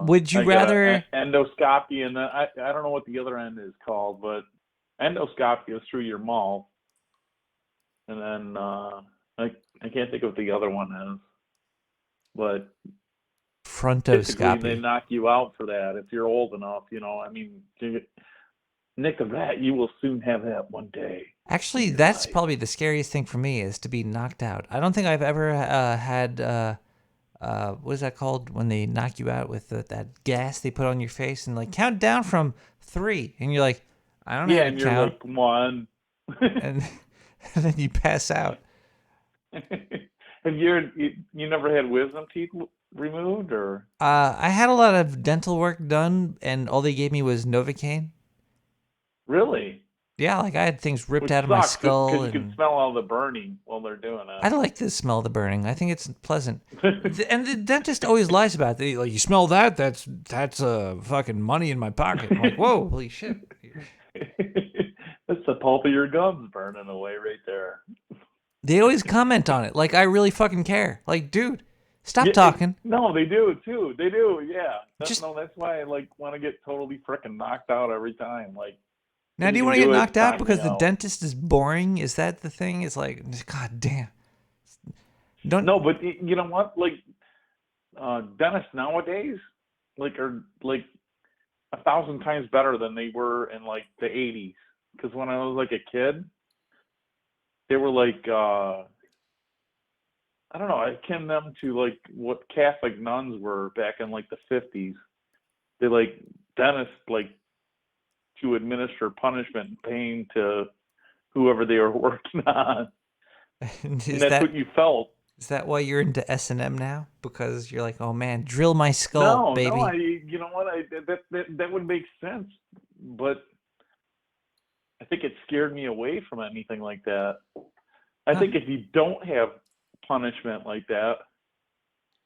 Would you rather endoscopy, and then I don't know what the other end is called, but endoscopy is through your mouth, and then I can't think of what the other one is, but frontoscopy. They knock you out for that if you're old enough. I mean, Nick of that, you will soon have that one day. Actually, that's probably the scariest thing for me, is to be knocked out. I don't think I've ever had, what is that called? When they knock you out with that gas they put on your face and like count down from 3. And you're like, I don't know how to count. Yeah, and you're like 1. and then you pass out. Have you never had wisdom teeth removed, or? I had a lot of dental work done, and all they gave me was Novocaine. Really? Yeah, like I had things ripped out of my skull. Because you can smell all the burning while they're doing it. I like to smell the burning. I think it's pleasant. And the dentist always lies about it. Like, you smell that? That's fucking money in my pocket. I'm like, whoa, holy shit. That's the pulp of your gums burning away right there. They always comment on it. Like, I really fucking care. Like, dude, stop talking. No, they do too. They do, yeah. That's why I want to get totally freaking knocked out every time. Like. Now, do you want to get knocked out because the dentist is boring? Is that the thing? It's like, god damn. No, but you know what? Like, dentists nowadays, are 1,000 times better than they were in the 80s. Because when I was a kid, they were I don't know. I akin them to what Catholic nuns were back in the 50s. They dentists to administer punishment and pain to whoever they were working on. And that's what you felt. Is that why you're into S&M now? Because you're like, oh man, drill my skull, baby. No, you know what? That would make sense, but I think it scared me away from anything like that. I think if you don't have punishment like that,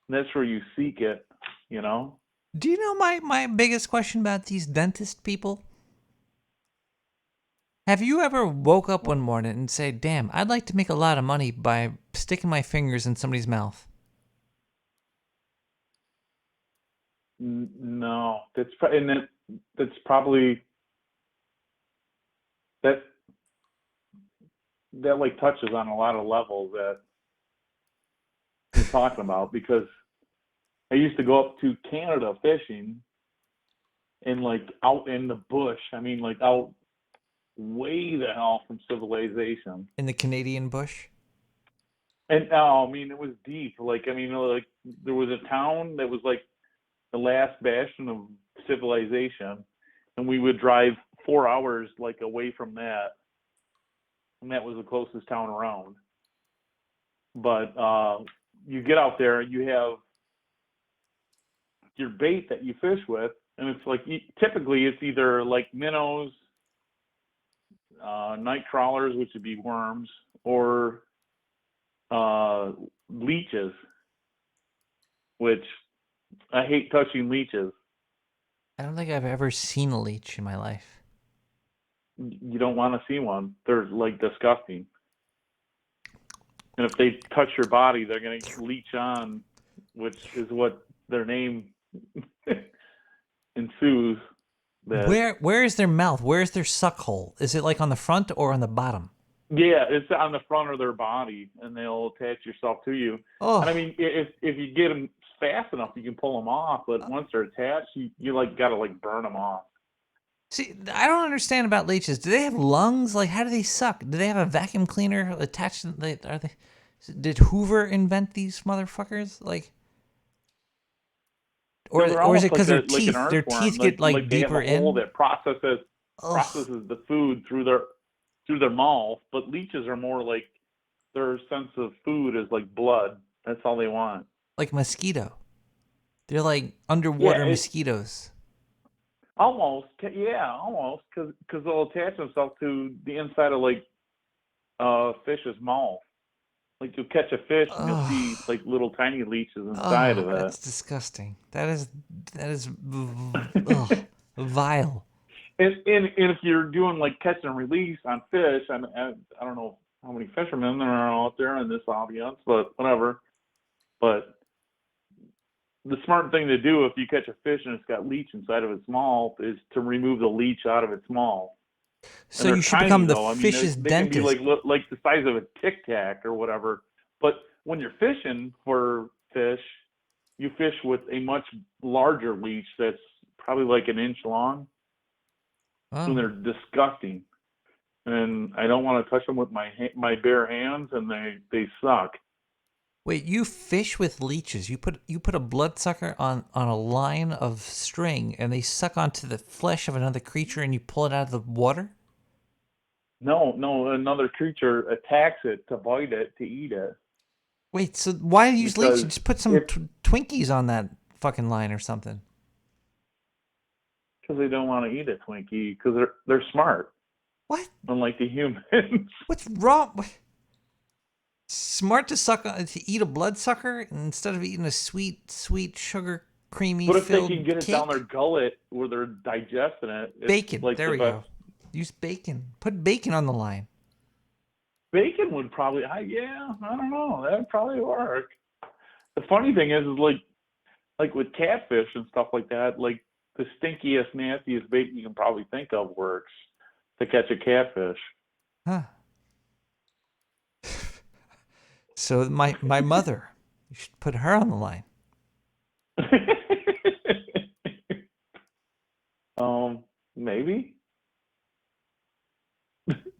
that's where you seek it, you know? Do you know my biggest question about these dentist people? Have you ever woke up one morning and say, damn, I'd like to make a lot of money by sticking my fingers in somebody's mouth? No, that's probably that like touches on a lot of levels that you're talking about, because I used to go up to Canada fishing and like out in the bush. I mean, like out way the hell from civilization. In the Canadian bush? And I mean, it was deep. Like, I mean, like there was a town that was like the last bastion of civilization, and we would drive 4 hours like away from that, and that was the closest town around. But you get out there, you have your bait that you fish with, and it's like typically it's either like minnows, night crawlers, which would be worms, or leeches, which I hate touching leeches. I don't think I've ever seen a leech in my life. You don't want to see one. They're like disgusting. And if they touch your body, they're going to leech on, which is what their name ensues. Where is their mouth? Where is their suck hole? Is it like on the front or on the bottom? Yeah, it's on the front of their body, and they'll attach yourself to you. Oh. And I mean, if you get them fast enough, you can pull them off. But once they're attached, you like got to like burn them off. See, I don't understand about leeches. Do they have lungs? Like, how do they suck? Do they have a vacuum cleaner attached? Did Hoover invent these motherfuckers? Like, or is it because their teeth? Their teeth get like deeper they have a hole in. that processes the food through their mouth. But leeches are more like their sense of food is like blood. That's all they want. Like mosquito. They're like underwater mosquitoes. Almost, yeah, almost, because they'll attach themselves to the inside of like fish's mouth. Like you'll catch a fish and you'll see like little tiny leeches inside of it. That's disgusting. That is vile. And if you're doing like catch and release on fish, I don't know how many fishermen there are out there in this audience, but whatever. But the smart thing to do if you catch a fish and it's got leech inside of its mouth is to remove the leech out of its mouth. So you should become the fish's they dentist. Can be like the size of a Tic Tac or whatever. But when you're fishing for fish, you fish with a much larger leech that's probably like an inch long. Oh. And they're disgusting. And I don't want to touch them with my bare hands, and they suck. Wait, you fish with leeches? You put a bloodsucker on a line of string, and they suck onto the flesh of another creature, and you pull it out of the water? No, another creature attacks it to bite it, to eat it. Wait, so why use leeches? Just put some Twinkies on that fucking line or something. Because they don't want to eat a Twinkie, because they're smart. What? Unlike the humans. What's wrong? Smart to eat a bloodsucker instead of eating a sweet sugar creamy. But if they filled can get it cake? down their gullet where they're digesting it, it's Bacon. like There we go. Use bacon. Put bacon on the line. Bacon would probably, I don't know. That would probably work. The funny thing is like with catfish and stuff like that, like the stinkiest, nastiest bacon you can probably think of works to catch a catfish. Huh. So my mother, you should put her on the line. Maybe.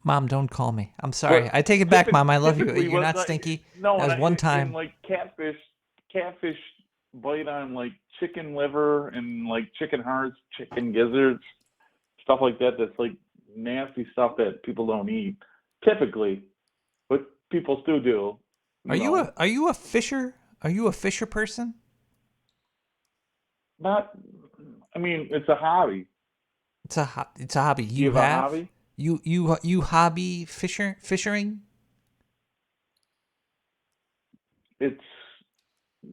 Mom, don't call me. I'm sorry. I take it back, Mom. I love you. You're not like, stinky. No, that was one time. Like catfish bite on like chicken liver and like chicken hearts, chicken gizzards, stuff like that. That's like nasty stuff that people don't eat typically. But people still do. Are you a fisher? Are you a fisher person? Not. I mean, it's a hobby. It's a hobby. You have a hobby? You hobby fishing? It's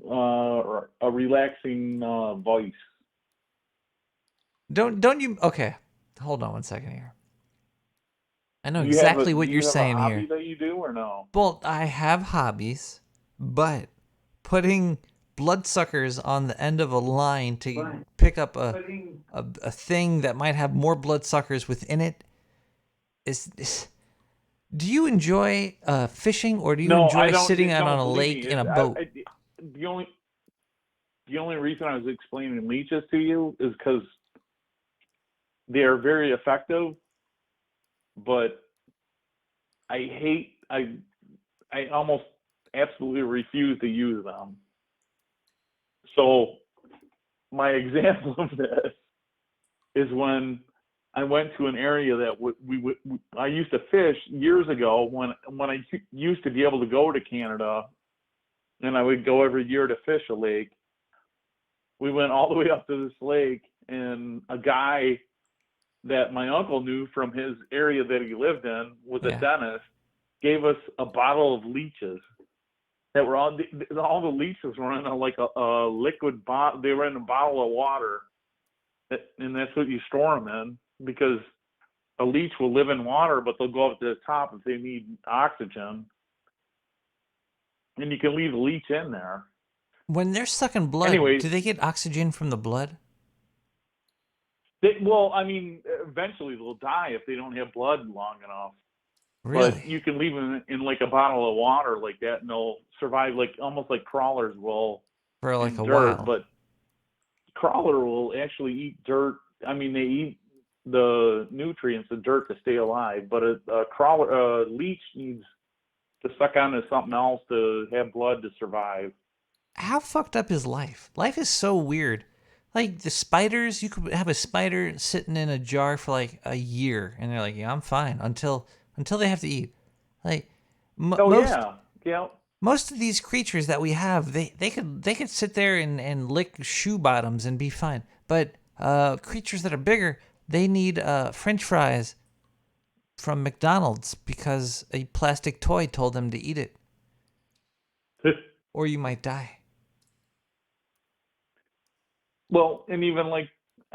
a relaxing voice. Don't you? Okay, hold on one second here. I know exactly what you're saying here. Do you have a hobby that you do or no? Well, I have hobbies, but putting bloodsuckers on the end of a line to pick up a thing that might have more bloodsuckers within it is. Do you enjoy fishing, or do you enjoy sitting out on a lake in a boat? The only reason I was explaining leeches to you is because they are very effective, but I almost absolutely refuse to use them. So my example of this is when I went to an area that I used to fish years ago when I used to be able to go to Canada, and I would go every year to fish a lake. We went all the way up to this lake, and a guy that my uncle knew from his area that he lived in was a dentist, gave us a bottle of leeches that were all the leeches were in a liquid bottle. They were in a bottle of water, and that's what you store them in, because a leech will live in water, but they'll go up to the top if they need oxygen. And you can leave the leech in there. When they're sucking blood, do they get oxygen from the blood? Eventually they'll die if they don't have blood long enough. Really? But you can leave them in like a bottle of water like that, and they'll survive, almost like crawlers will. For like a dirt, while. But crawler will actually eat dirt. I mean, they eat the nutrients of dirt to stay alive. But a leech needs to suck onto something else to have blood to survive. How fucked up is life? Life is so weird. Like the spiders, you could have a spider sitting in a jar for like a year, and they're like, "Yeah, I'm fine," until they have to eat. Like most of these creatures that we have, they could sit there and lick shoe bottoms and be fine. But creatures that are bigger, they need French fries from McDonald's because a plastic toy told them to eat it, or you might die. Well, and even I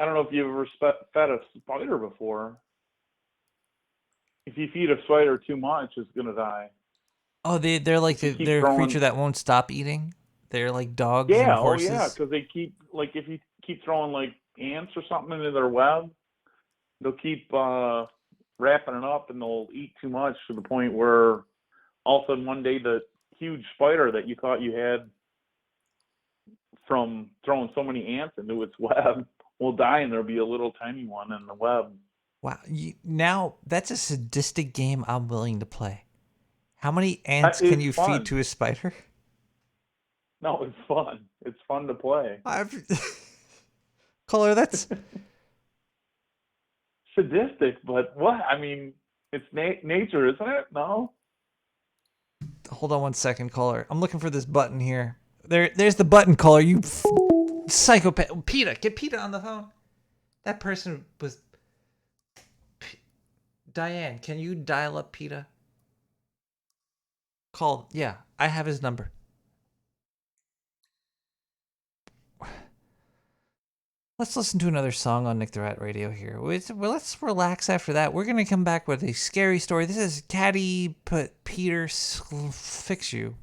don't know if you've ever fed a spider before. If you feed a spider too much, it's gonna die. Oh, they're like they're a creature that won't stop eating. They're like dogs and horses. Yeah, because they keep if you keep throwing ants or something into their web, they'll keep wrapping it up, and they'll eat too much to the point where all of a sudden one day the huge spider that you thought you had from throwing so many ants into its web will die, and there'll be a little tiny one in the web. Wow. Now, that's a sadistic game I'm willing to play. How many ants can you feed to a spider? No, it's fun. It's fun to play. Caller, that's... sadistic, but what? I mean, it's nature, isn't it? No? Hold on one second, caller. I'm looking for this button here. There's the button, caller. You psychopath. PETA. Get PETA on the phone. That person was... Diane, can you dial up PETA? Call. Yeah, I have his number. Let's listen to another song on Nick the Rat Radio here. Let's relax after that. We're going to come back with a scary story. This is Caddy Peter Fix You.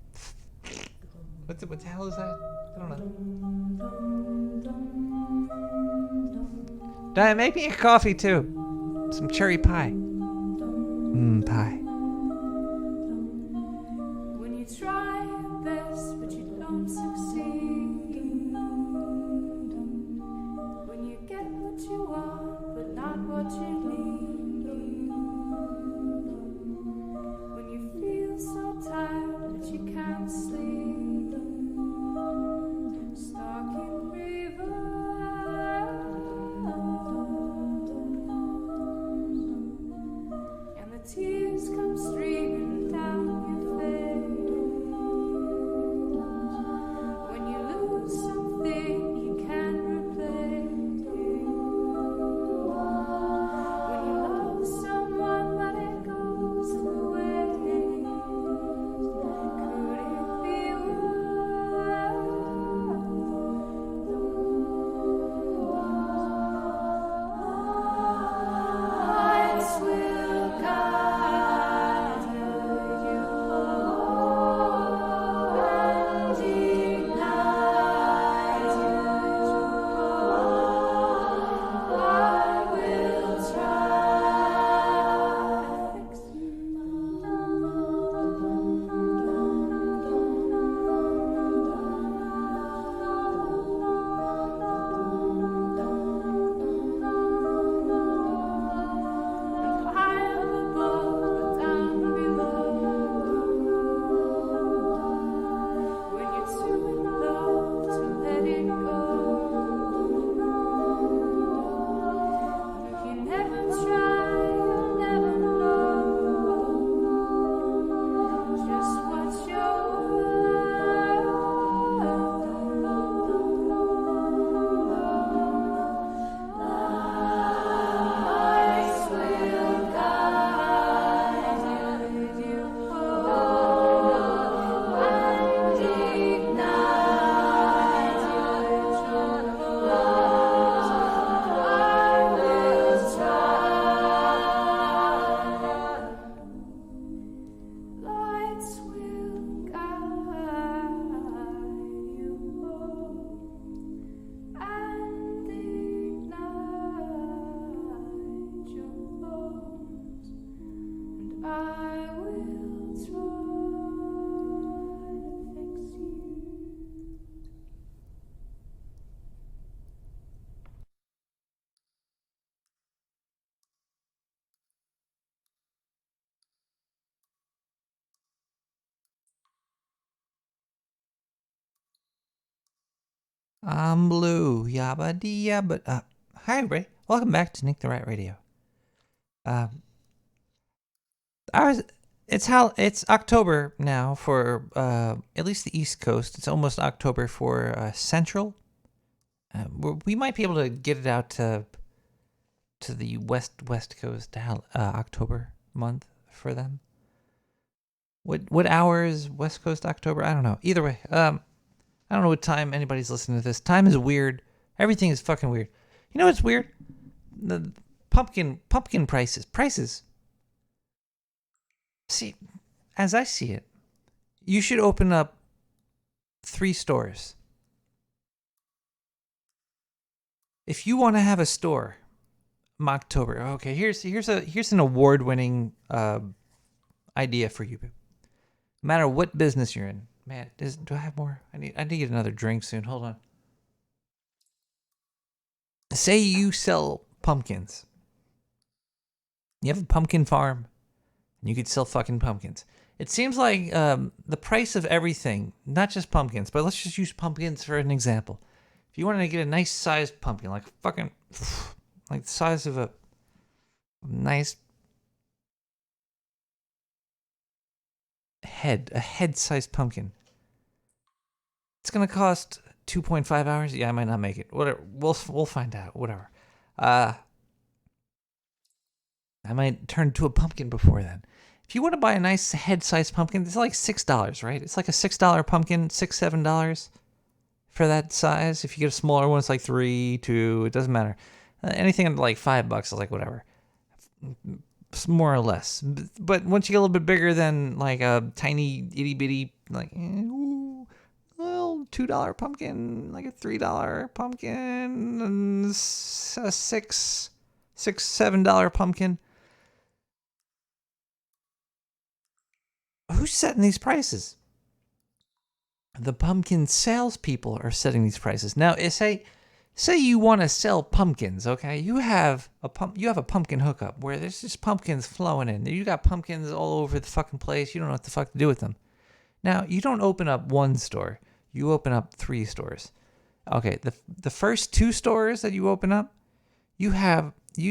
What the hell is that? I don't know. Diane, make me a coffee too. Some cherry pie. Pie. When you try your best but you don't succeed, when you get what you want but not what you need, when you feel so tired that you can't sleep, stalking river, and the tears come I will try to fix you. I'm blue, yabba dee yabba. Hi, everybody. Welcome back to Nick the Rat Radio. It's October now for at least the East Coast. It's almost October for Central. We might be able to get it out to the West Coast October month for them. What hour is West Coast October? I don't know. Either way, I don't know what time anybody's listening to this. Time is weird. Everything is fucking weird. You know what's weird? The pumpkin prices. See, as I see it, you should open up 3 stores. If you want to have a store, Mocktober. Okay, here's an award-winning idea for you. No matter what business you're in. Man, do I have more? I need to get another drink soon. Hold on. Say you sell pumpkins. You have a pumpkin farm, and you could sell fucking pumpkins. It seems like the price of everything, not just pumpkins, but let's just use pumpkins for an example. If you wanted to get a nice sized pumpkin, like fucking, like the size of a nice head-sized pumpkin, it's gonna cost 2.5 hours. Yeah, I might not make it. Whatever. We'll find out. Whatever. I might turn to a pumpkin before then. If you want to buy a nice head-sized pumpkin, it's like $6, right? It's like a $6 pumpkin, $7 for that size. If you get a smaller one, it's like $3, $2. It doesn't matter. Anything under like $5 is like whatever, more or less. But once you get a little bit bigger than like a tiny itty bitty, like well, $2 pumpkin, like a $3 pumpkin, and a $7 pumpkin. Who's setting these prices? The pumpkin salespeople are setting these prices. Now, say you want to sell pumpkins, okay? You have a pumpkin hookup where there's just pumpkins flowing in. You got pumpkins all over the fucking place. You don't know what the fuck to do with them. Now, you don't open up 1 store. You open up 3 stores. Okay, the first 2 stores that you open up, you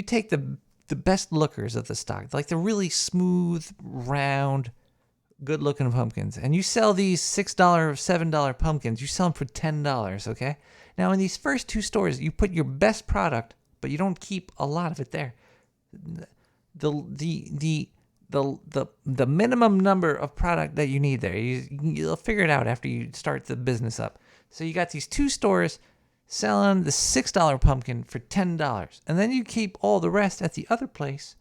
take the best lookers of the stock, like the really smooth, round, good-looking pumpkins, and you sell these $6, $7 pumpkins. You sell them for $10, okay? Now, in these first 2 stores, you put your best product, but you don't keep a lot of it there. The minimum number of product that you need there, you'll figure it out after you start the business up. So you got these 2 stores selling the $6 pumpkin for $10, and then you keep all the rest at the other place.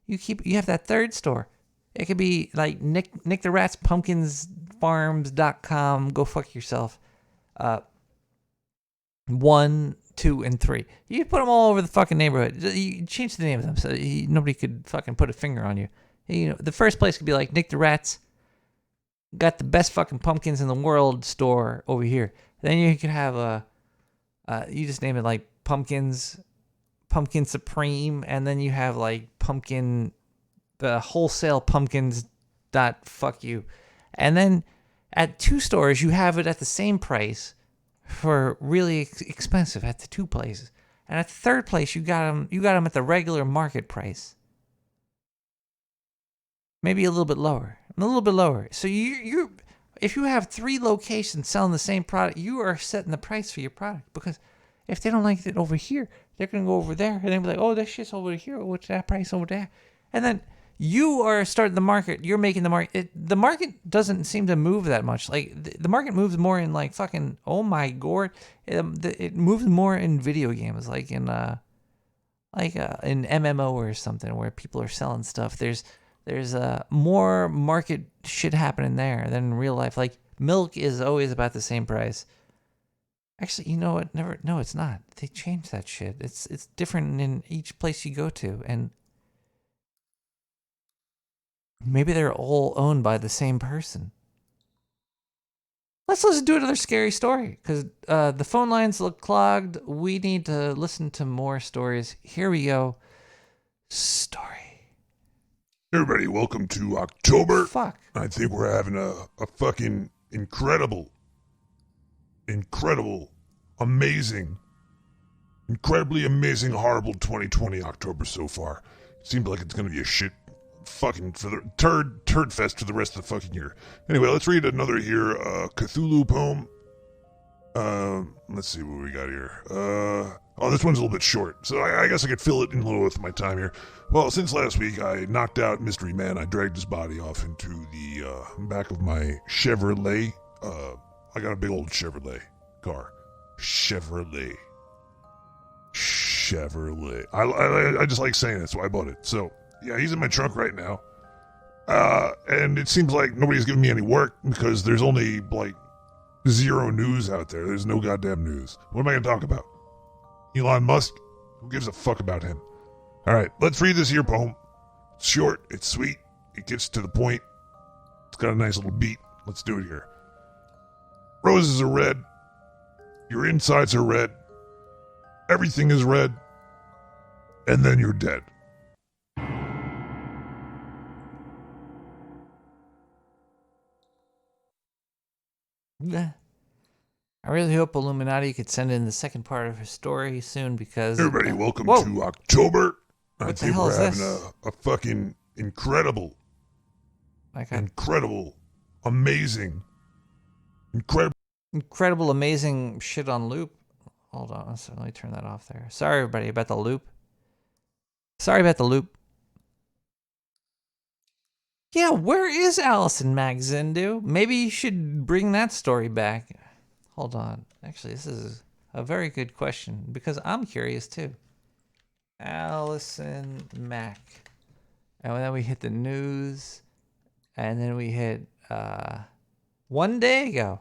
You have that 3rd store. It could be like Nick the Rat's pumpkinsfarms.com. Go fuck yourself. 1, 2, and 3. You put them all over the fucking neighborhood. You change the name of them so nobody could fucking put a finger on you. You know, the first place could be like Nick the Rat's got the best fucking pumpkins in the world store over here. Then you could have you just name it like Pumpkin Supreme, and then you have like the wholesale pumpkins fuck you. And then at 2 stores, you have it at the same price for really expensive at the 2 places. And at the 3rd place, you got them at the regular market price. Maybe a little bit lower. So you if you have 3 locations selling the same product, you are setting the price for your product, because if they don't like it over here, they're going to go over there and they'll be like, oh, that shit's over here. What's that price over there? And then you are starting the market. You're making the market. The market doesn't seem to move that much. Like the market moves more in like fucking, oh my god. It moves more in video games, like in MMO or something where people are selling stuff. There's more market shit happening there than in real life. Like milk is always about the same price. Actually, you know what? No, it's not. They changed that shit. It's different in each place you go to, and Maybe they're all owned by the same person. Let's listen to another scary story, because the phone lines look clogged. We need to listen to more stories. Here we go. Story. Everybody, welcome to October. Fuck. I think we're having a fucking incredibly amazing, horrible 2020 October so far. Seems like it's gonna be a shit fucking for the turd fest for the rest of the fucking year. Anyway, let's read another here, Cthulhu poem. Let's see what we got here. This one's a little bit short, so I guess I could fill it in a little with my time here. Well, since last week I knocked out Mystery Man, I dragged his body off into the back of my Chevrolet. I got a big old Chevrolet car. Chevrolet. I just like saying it, so I bought it. So, yeah, he's in my trunk right now. And it seems like nobody's giving me any work because there's only, like, zero news out there. There's no goddamn news. What am I going to talk about? Elon Musk? Who gives a fuck about him? Alright, let's read this here poem. It's short, it's sweet, it gets to the point. It's got a nice little beat. Let's do it here. Roses are red. Your insides are red. Everything is red. And then you're dead. I really hope Illuminati could send in the second part of her story soon because... Everybody, welcome to October. What the hell is this? A fucking incredible, amazing, incredible, amazing shit on loop. Hold on, let me turn that off there. Sorry, everybody, about the loop. Yeah, where is Allison Magzindu? Maybe you should bring that story back. Hold on. Actually, this is a very good question because I'm curious too. Allison Mack. And then we hit the news. And then we hit 1 day ago.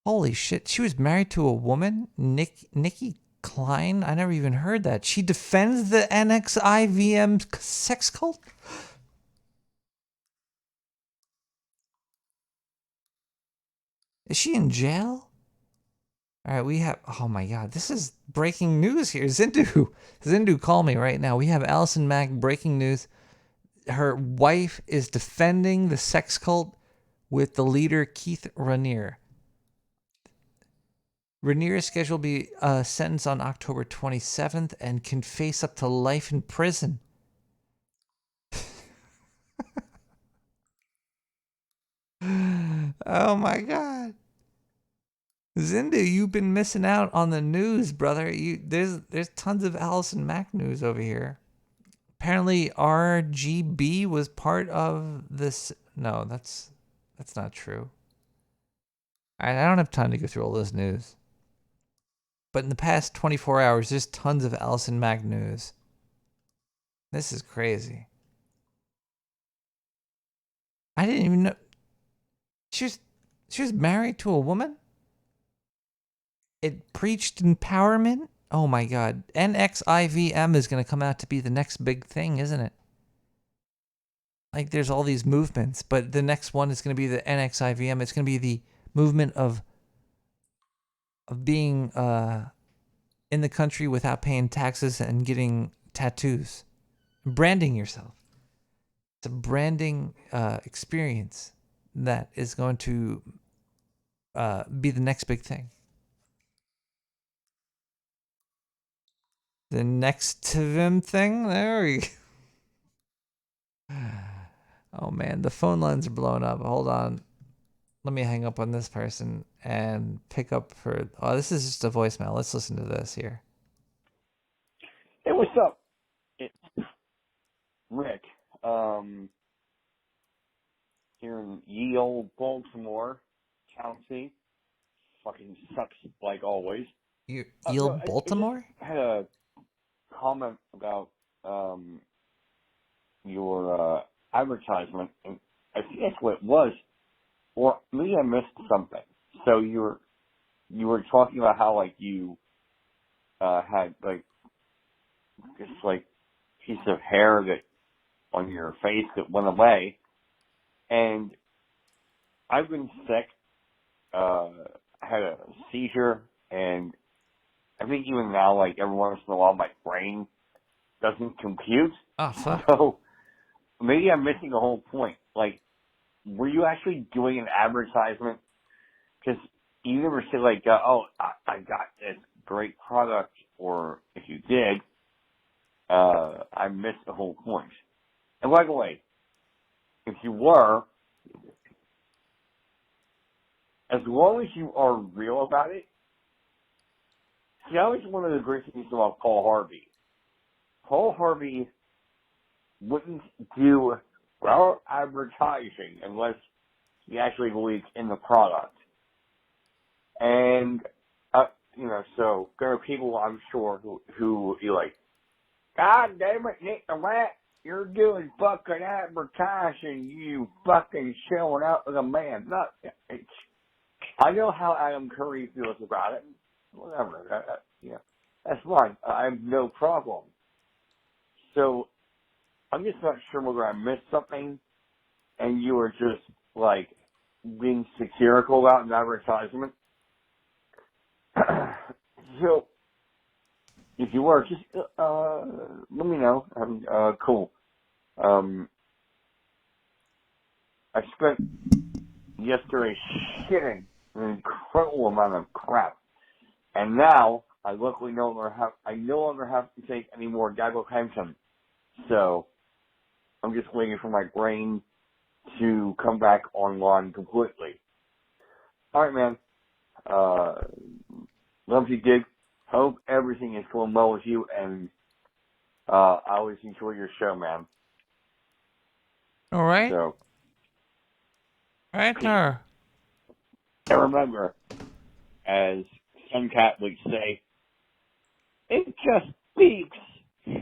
Holy shit. She was married to a woman? Nikki Klein? I never even heard that. She defends the NXIVM sex cult? Is she in jail? All right, we have... Oh, my God. This is breaking news here. Zindu, call me right now. We have Allison Mack breaking news. Her wife is defending the sex cult with the leader, Keith Raniere. Raniere is scheduled to be sentenced on October 27th and can face up to life in prison. Oh my God. Zindu, you've been missing out on the news, brother. There's tons of Allison Mack news over here. Apparently RGB was part of this. No, that's not true. I don't have time to go through all this news. But in the past 24 hours, there's tons of Allison Mack news. This is crazy. I didn't even know. She was married to a woman? It preached empowerment? Oh my God. NXIVM is going to come out to be the next big thing, isn't it? Like there's all these movements, but the next one is going to be the NXIVM. It's going to be the movement of being in the country without paying taxes and getting tattoos. Branding yourself. It's a branding experience that is going to be the next big thing. The next TVM thing? There we go. Oh man, the phone lines are blowing up. Hold on. Let me hang up on this person and pick up for... Oh, this is just a voicemail. Let's listen to this here. Hey, what's up? It's Rick. Here in ye old Baltimore County. Fucking sucks like always. Ye old Baltimore? I had a comment about your advertisement, and I think that's what it was. Or maybe I missed something. So you were talking about how like you had like this like piece of hair that on your face that went away. And I've been sick. I had a seizure, and I think even now, like, every once in a while, my brain doesn't compute. Oh, fuck. So maybe I'm missing the whole point. Like, were you actually doing an advertisement? Because you never say, like, I got this great product, or if you did, I missed the whole point. And by the way, if you were, as long as you are real about it, see, that was one of the great things about Paul Harvey. Paul Harvey wouldn't do well advertising unless he actually believed in the product. And, so there are people, I'm sure, who you're like, God damn it, Nick the Rat, you're doing fucking advertising, you fucking showing up as a man. I know how Adam Curry feels about it. Whatever. That's fine. I have no problem. So, I'm just not sure whether I missed something and you were just, like, being satirical about an advertisement. So, if you were, just let me know. Cool. I spent yesterday shitting an incredible amount of crap, and now I luckily no longer have to take any more gabapentin. So I'm just waiting for my brain to come back online completely. All right, man. Love you, Dig. Hope everything is going well with you, and I always enjoy your show, man. All right. So, right there. And remember, as some cat would say, it just speaks.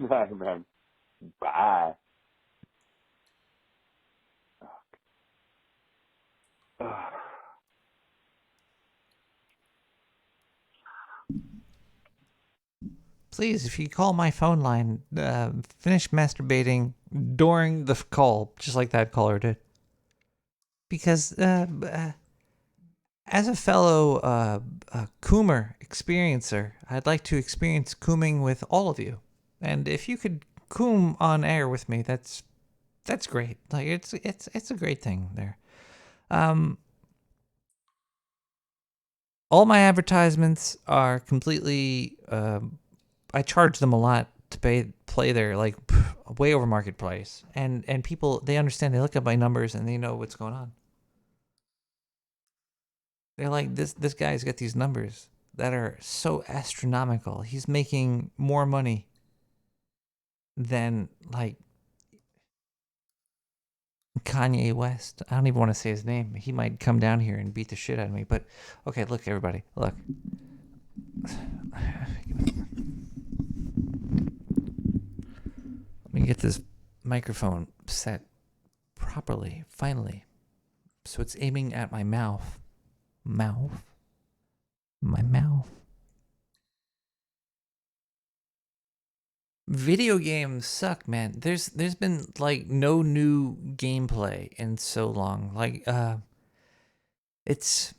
Bye, man. Bye. Please, if you call my phone line, finish masturbating during the call, just like that caller did. Because as a fellow Coomer experiencer, I'd like to experience cooming with all of you. And if you could coom on air with me, that's great. Like it's a great thing there. All my advertisements are completely. I charge them a lot to play their like way over market price, and people, they understand. They look at my numbers and they know what's going on. They're like, this guy's got these numbers that are so astronomical. He's making more money than like Kanye West. I don't even want to say his name. He might come down here and beat the shit out of me. But okay, look, everybody, look. Let me get this microphone set properly, finally. So it's aiming at my mouth. My mouth. Video games suck, man. There's been like no new gameplay in so long. Like it's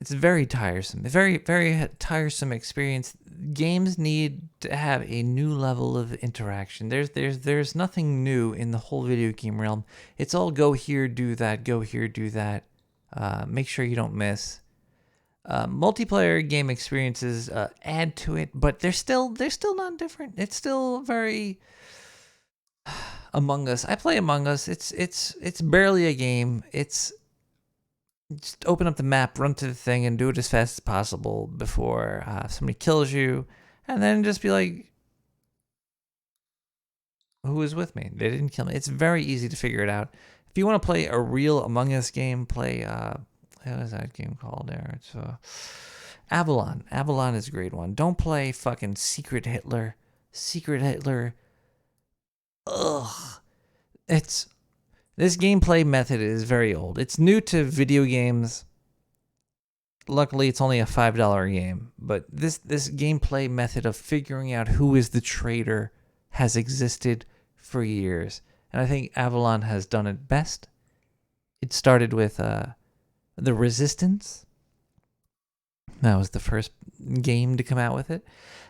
very tiresome. A very, very tiresome experience. Games need to have a new level of interaction. There's nothing new in the whole video game realm. It's all go here, do that, go here, do that. Make sure you don't miss. Multiplayer game experiences add to it, but they're still not different. It's still very Among Us. I play Among Us. It's barely a game. It's just open up the map, run to the thing, and do it as fast as possible before somebody kills you, and then just be like, "Who was with me? They didn't kill me." It's very easy to figure it out. If you want to play a real Among Us game, play what is that game called there? It's Avalon. Avalon is a great one. Don't play fucking Secret Hitler. Secret Hitler. Ugh. This gameplay method is very old. It's new to video games. Luckily, it's only a $5 game. But this gameplay method of figuring out who is the traitor has existed for years. And I think Avalon has done it best. It started with The Resistance. That was the first game to come out with it.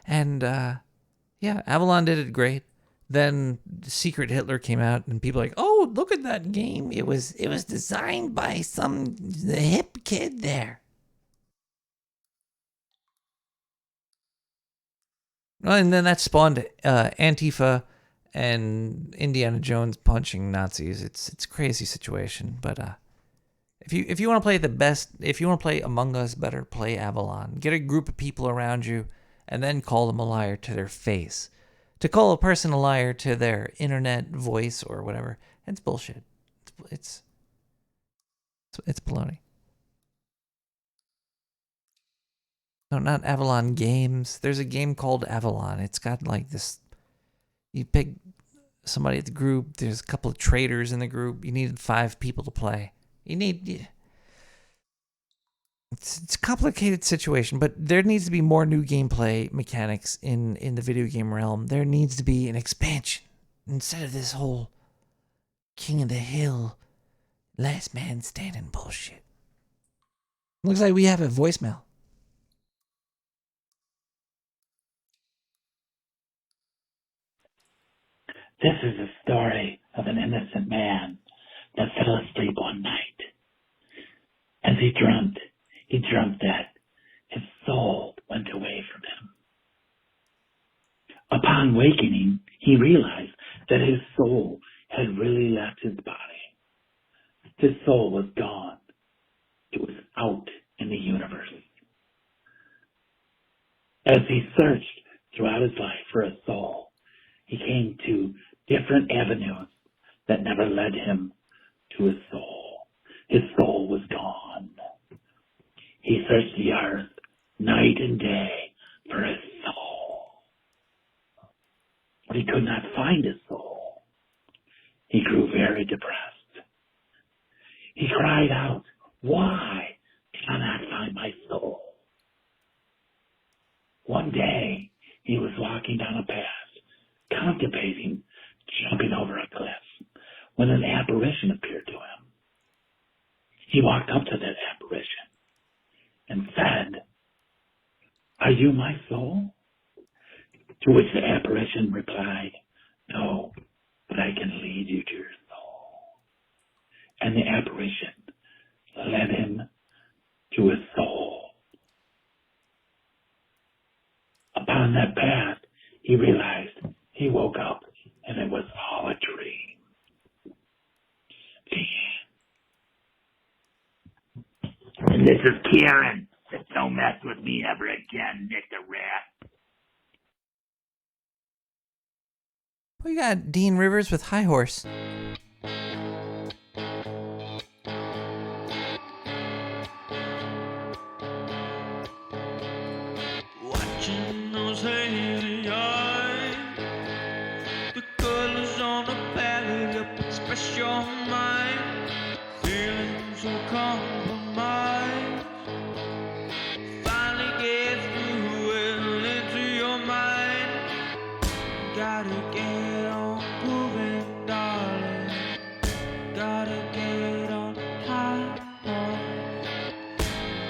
And yeah, Avalon did it great. Then Secret Hitler came out, and people were like, oh, look at that game. It was designed by some hip kid there. And then that spawned Antifa and Indiana Jones punching Nazis. It's a crazy situation, but if you want to play the best, if you want to play Among Us better, play Avalon. Get a group of people around you, and then call them a liar to their face. To call a person a liar to their internet voice or whatever, it's bullshit. It's baloney. No, not Avalon Games. There's a game called Avalon. It's got like this. You pick somebody at the group. There's a couple of traitors in the group. You needed 5 people to play. It's a complicated situation, but there needs to be more new gameplay mechanics in the video game realm. There needs to be an expansion instead of this whole King of the Hill, last man standing bullshit. Looks like we have a voicemail. This is a story of an innocent man that fell asleep one night. As he dreamt that his soul went away from him. Upon wakening, he realized that his soul had really left his body. His soul was gone. It was out in the universe. As he searched throughout his life for a soul, he came to different avenues that never led him to his soul. His soul was gone. He searched the earth night and day for his soul. But he could not find his soul. He grew very depressed. He cried out, "Why can I not find my soul?" One day, he was walking down a path, contemplating jumping over a cliff, when an apparition appeared to him. He walked up to that apparition and said, "Are you my soul?" To which the apparition replied, "No, but I can lead you to your soul." And the apparition led him to his soul. Upon that path, he realized he woke up and it was all a dream. And this is Kieran. Don't mess with me ever again, Nick the Rat. We got Dean Rivers with High Horse. Watching those hazy eyes, the colors on the palette up express your mind, feeling so compromised. Finally get through and into your mind. Gotta get on moving, darling. Gotta get on high.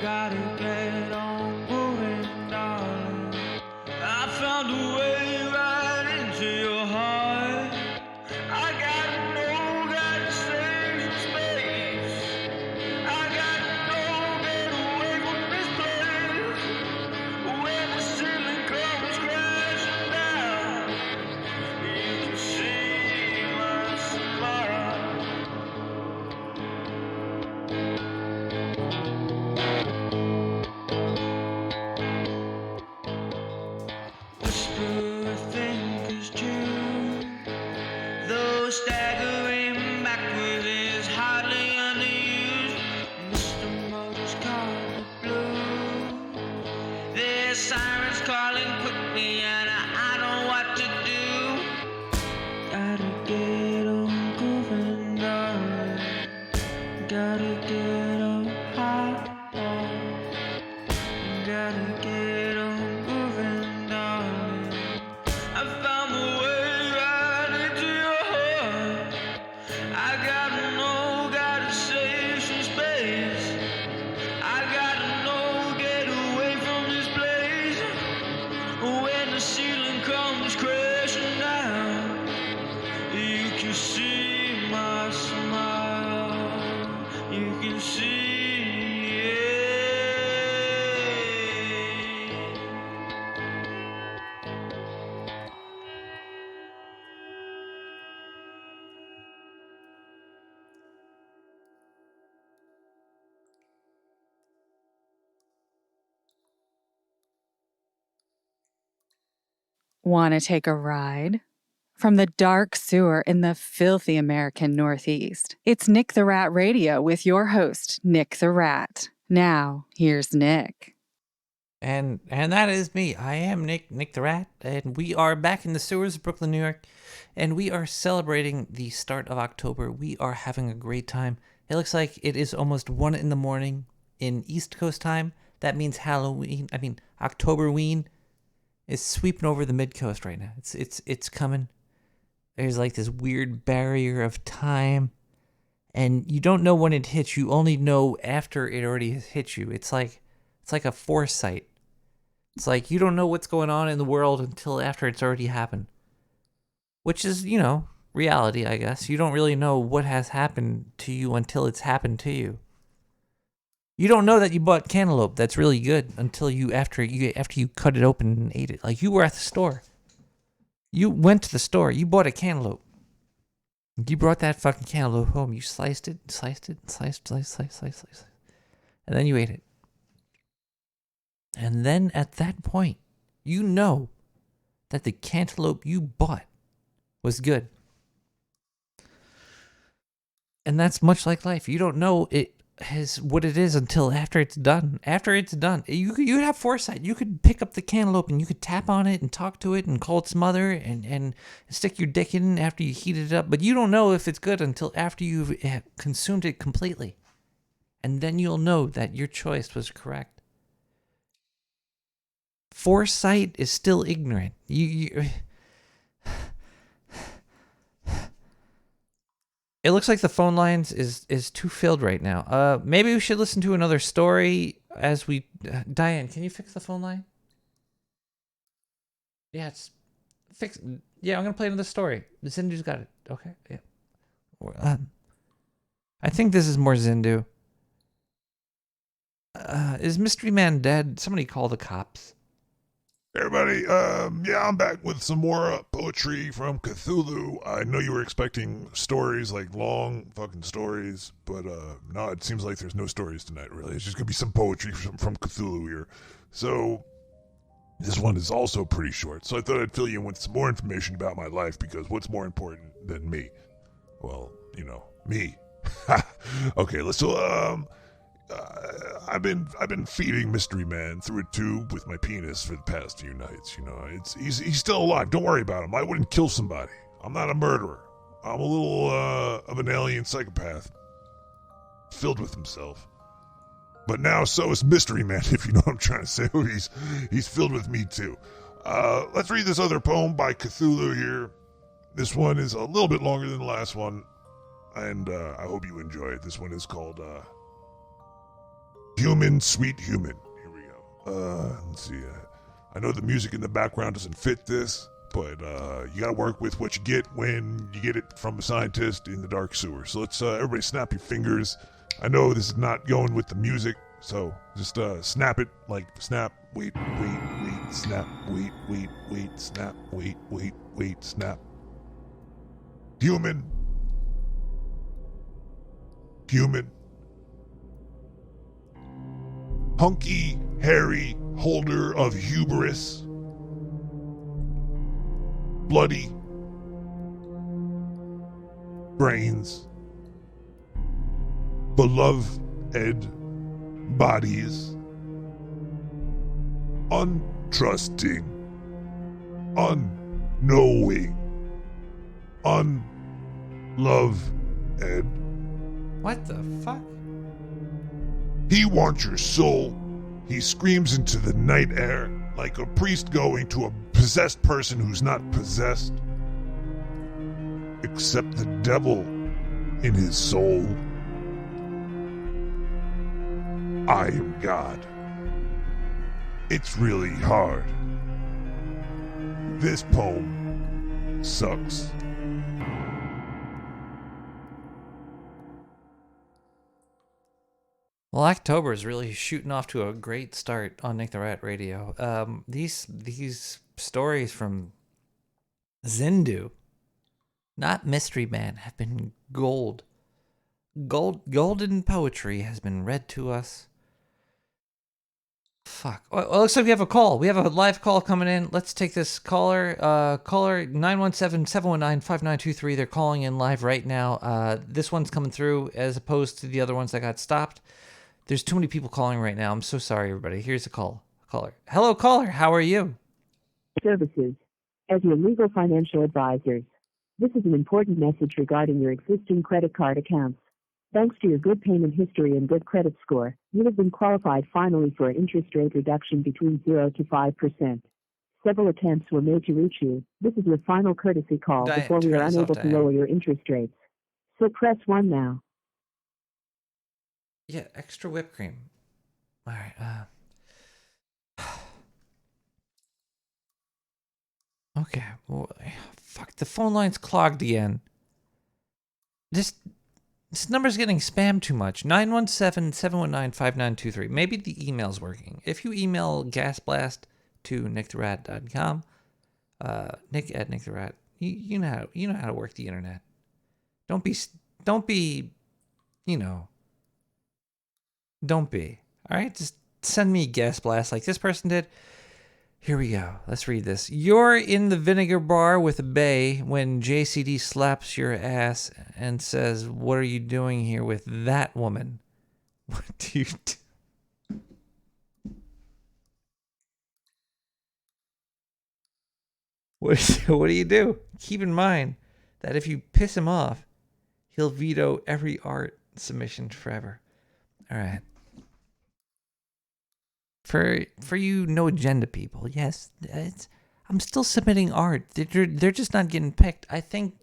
Gotta get on moving, darling. I found a way right into your heart. I gotta know, gotta save some space. I gotta know, get away from this place. When the ceiling comes crashing down, you can see my smile. Whisper, I think is true. Though staggering backwards is hardly underused. Mr. Motor's car blue. There's sirens calling quickly and I don't know what to do. Gotta get on grooving, darling. Gotta get on high. Gotta get on moving, darling. I found the way right into your heart. can see my smile. You can see it. Want to take a ride? From the dark sewer in the filthy American Northeast, it's Nick the Rat Radio with your host, Nick the Rat. Now, here's Nick. And that is me. I am Nick the Rat, and we are back in the sewers of Brooklyn, New York, and we are celebrating the start of October. We are having a great time. It looks like it is almost 1 a.m. in East Coast time. That means Octoberween is sweeping over the mid coast right now. It's coming. There's like this weird barrier of time, and you don't know when it hits. You only know after it already has hit you. It's like a foresight. It's like you don't know what's going on in the world until after it's already happened. Which is, reality, I guess. You don't really know what has happened to you until it's happened to you. You don't know that you bought cantaloupe that's really good until after you cut it open and ate it. Like you were at the store. You went to the store. You bought a cantaloupe. You brought that fucking cantaloupe home. You sliced it. And then you ate it. And then at that point, you know that the cantaloupe you bought was good. And that's much like life. You don't know what it is until after it's done. After it's done, you have foresight. You could pick up the cantaloupe and you could tap on it and talk to it and call its mother and stick your dick in after you heat it up. But you don't know if it's good until after you've consumed it completely. And then you'll know that your choice was correct. Foresight is still ignorant. It looks like the phone lines is too filled right now. Maybe we should listen to another story as we... Diane, can you fix the phone line? Yeah, it's fix. Yeah, I'm gonna play another story. Zindu's got it. Okay, yeah. I think this is more Zindu. Is Mystery Man dead? Somebody call the cops. Everybody, I'm back with some more poetry from Cthulhu. I know you were expecting stories, like long fucking stories, but no, it seems like there's no stories tonight, really. It's just gonna be some poetry from Cthulhu here. So, this one is also pretty short, so I thought I'd fill you in with some more information about my life, because what's more important than me? Well, me. Okay, I've been feeding Mystery Man through a tube with my penis for the past few nights. He's still alive. Don't worry about him. I wouldn't kill somebody. I'm not a murderer. I'm a little of an alien psychopath, filled with himself. But now so is Mystery Man, if you know what I'm trying to say. He's filled with me too. Let's read this other poem by Cthulhu here. This one is a little bit longer than the last one, and I hope you enjoy it. This one is called Human, Sweet Human. Here we go. Let's see. I know the music in the background doesn't fit this, but you gotta work with what you get when you get it from a scientist in the dark sewer. So let's everybody snap your fingers. I know this is not going with the music, so just snap it, like snap, wait, snap, wait, snap, wait, snap. Human. Hunky, hairy, holder of hubris. Bloody. Brains. Beloved bodies. Untrusting. Unknowing. Unloved. What the fuck? He wants your soul. He screams into the night air like a priest going to a possessed person who's not possessed. Except the devil in his soul. I am God. It's really hard. This poem sucks. Well, October is really shooting off to a great start on Nick the Rat Radio. These stories from Zindu, not Mystery Man, have been gold. Golden poetry has been read to us. Fuck. Oh, it looks like we have a call. We have a live call coming in. Let's take this caller. Caller 917-719-5923. They're calling in live right now. This one's coming through as opposed to the other ones that got stopped. There's too many people calling right now. I'm so sorry, everybody. Here's a caller. Hello, caller. How are you? Services. As your legal financial advisors, this is an important message regarding your existing credit card accounts. Thanks to your good payment history and good credit score, you have been qualified finally for an interest rate reduction between 0 to 5%. Several attempts were made to reach you. This is your final courtesy call before we are unable to lower your interest rates. So press 1 now. Yeah, extra whipped cream. All right. Okay. Well, fuck, the phone line's clogged again. This number's getting spammed too much. 917-719-5923. Maybe the email's working. If you email gasblast to nicktherat.com, Nick at nicktherat, you know how to work the internet. Don't be. Don't be. All right, just send me gas blast like this person did. Here we go. Let's read this. You're in the vinegar bar with a bae when JCD slaps your ass and says, "What are you doing here with that woman?" What do you do? What do you do? Keep in mind that if you piss him off, he'll veto every art submission forever. All right. For you no agenda people, yes, I'm still submitting art. They're just not getting picked. I think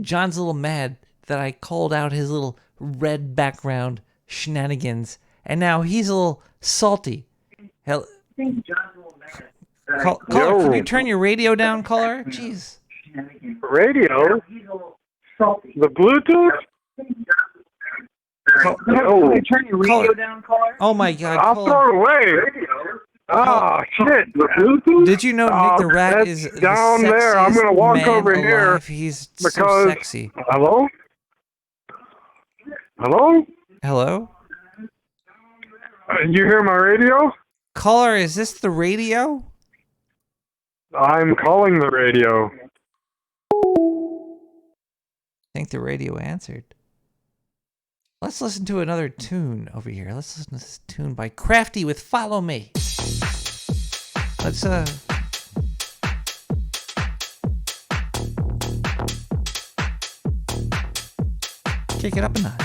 John's a little mad that I called out his little red background shenanigans, and now he's a little salty. Hell, caller, can you turn your radio down, caller? Jeez. Radio? The Bluetooth? Can you turn your radio down, caller? Oh my God! I'll throw it away. Oh shit! The Bluetooth? Did you know Nick the Rat is down the there? I'm gonna walk man over alive. here. He's because, so sexy. Hello? Hello? Hello? You hear my radio? Caller, is this the radio? I'm calling the radio. I think the radio answered. Let's listen to another tune over here. Let's listen to this tune by Crafty with Follow Me. Let's kick it up a notch.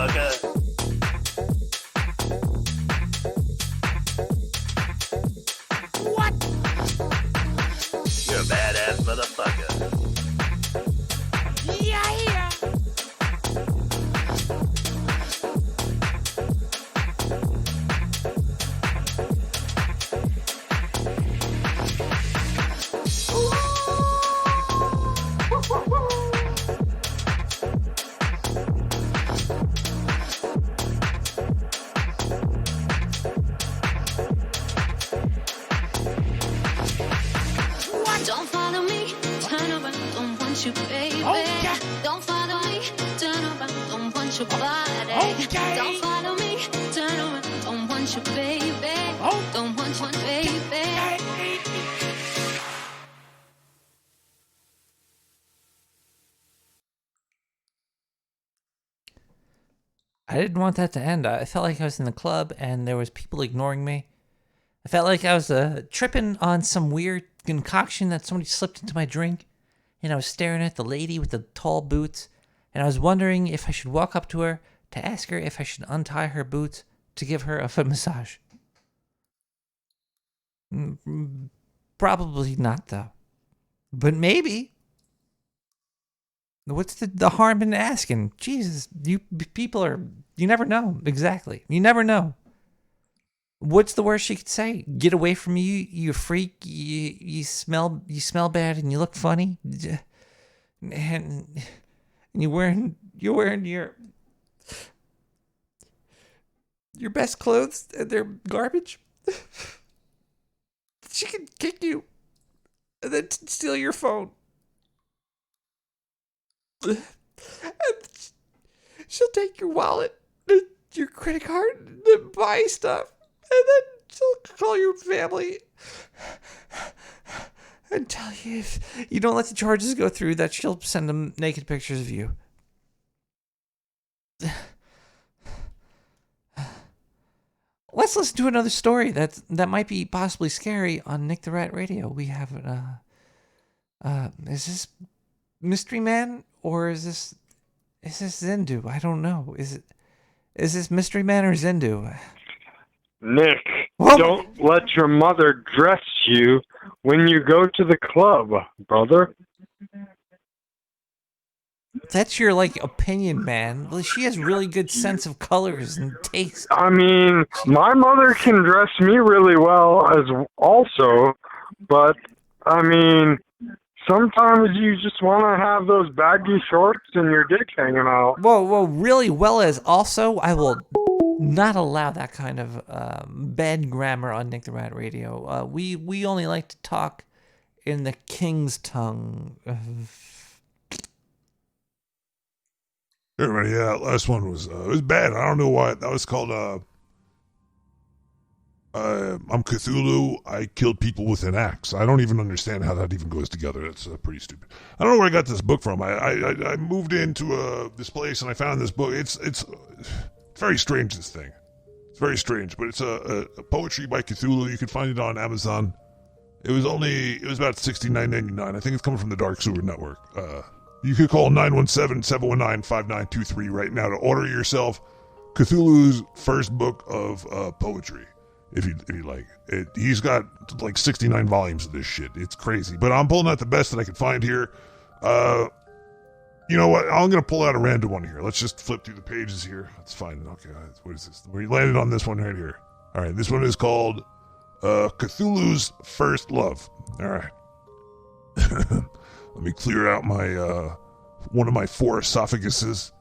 motherfucker. What? You're a badass motherfucker. Yeah, yeah. Don't follow me, turn around, don't want you, baby. Okay. Don't follow me, turn around, don't want your body. Okay. Don't follow me, turn around, don't want you, baby. Don't want you, baby. I didn't want that to end. I felt like I was in the club and there was people ignoring me. I felt like I was tripping on some weird concoction that somebody slipped into my drink. And I was staring at the lady with the tall boots. And I was wondering if I should walk up to her to ask her if I should untie her boots to give her a foot massage. Probably not, though. But maybe. What's the harm in asking? Jesus, you people are... You never know. Exactly. You never know. What's the worst she could say? Get away from me, you freak. You smell bad and you look funny. And you're wearing your best clothes and they're garbage. She can kick you and then steal your phone. And she'll take your wallet, your credit card, and buy stuff. And then she'll call your family and tell you if you don't let the charges go through that she'll send them naked pictures of you. Let's listen to another story that might be possibly scary on Nick the Rat Radio. We have is this Mystery Man or is this Zendu? I don't know. Is this Mystery Man or Zendu? Nick, don't let your mother dress you when you go to the club, brother. That's your, opinion, man. Well, she has really good sense of colors and taste. I mean, my mother can dress me really well as also, but, I mean, sometimes you just want to have those baggy shorts and your dick hanging out. Whoa, really well as also? I will not allow that kind of bad grammar on Nick the Rat Radio. We only like to talk in the king's tongue. Everybody, yeah, last one was it was bad. I don't know why. That was called I'm Cthulhu. I killed people with an axe. I don't even understand how that even goes together. That's pretty stupid. I don't know where I got this book from. I moved into this place and I found this book. It's very strange, this thing. It's very strange, but it's a poetry by Cthulhu. You can find it on Amazon. It was about $69.99. I think it's coming from the Dark Sewer Network. You could call 917-719-5923 right now to order yourself Cthulhu's first book of poetry, if you like. He's got 69 volumes of this shit. It's crazy, but I'm pulling out the best that I could find here. You know what? I'm going to pull out a random one here. Let's just flip through the pages here. That's fine. Okay, what is this? We landed on this one right here. All right, this one is called Cthulhu's First Love. All right. Let me clear out my one of my 4 esophaguses.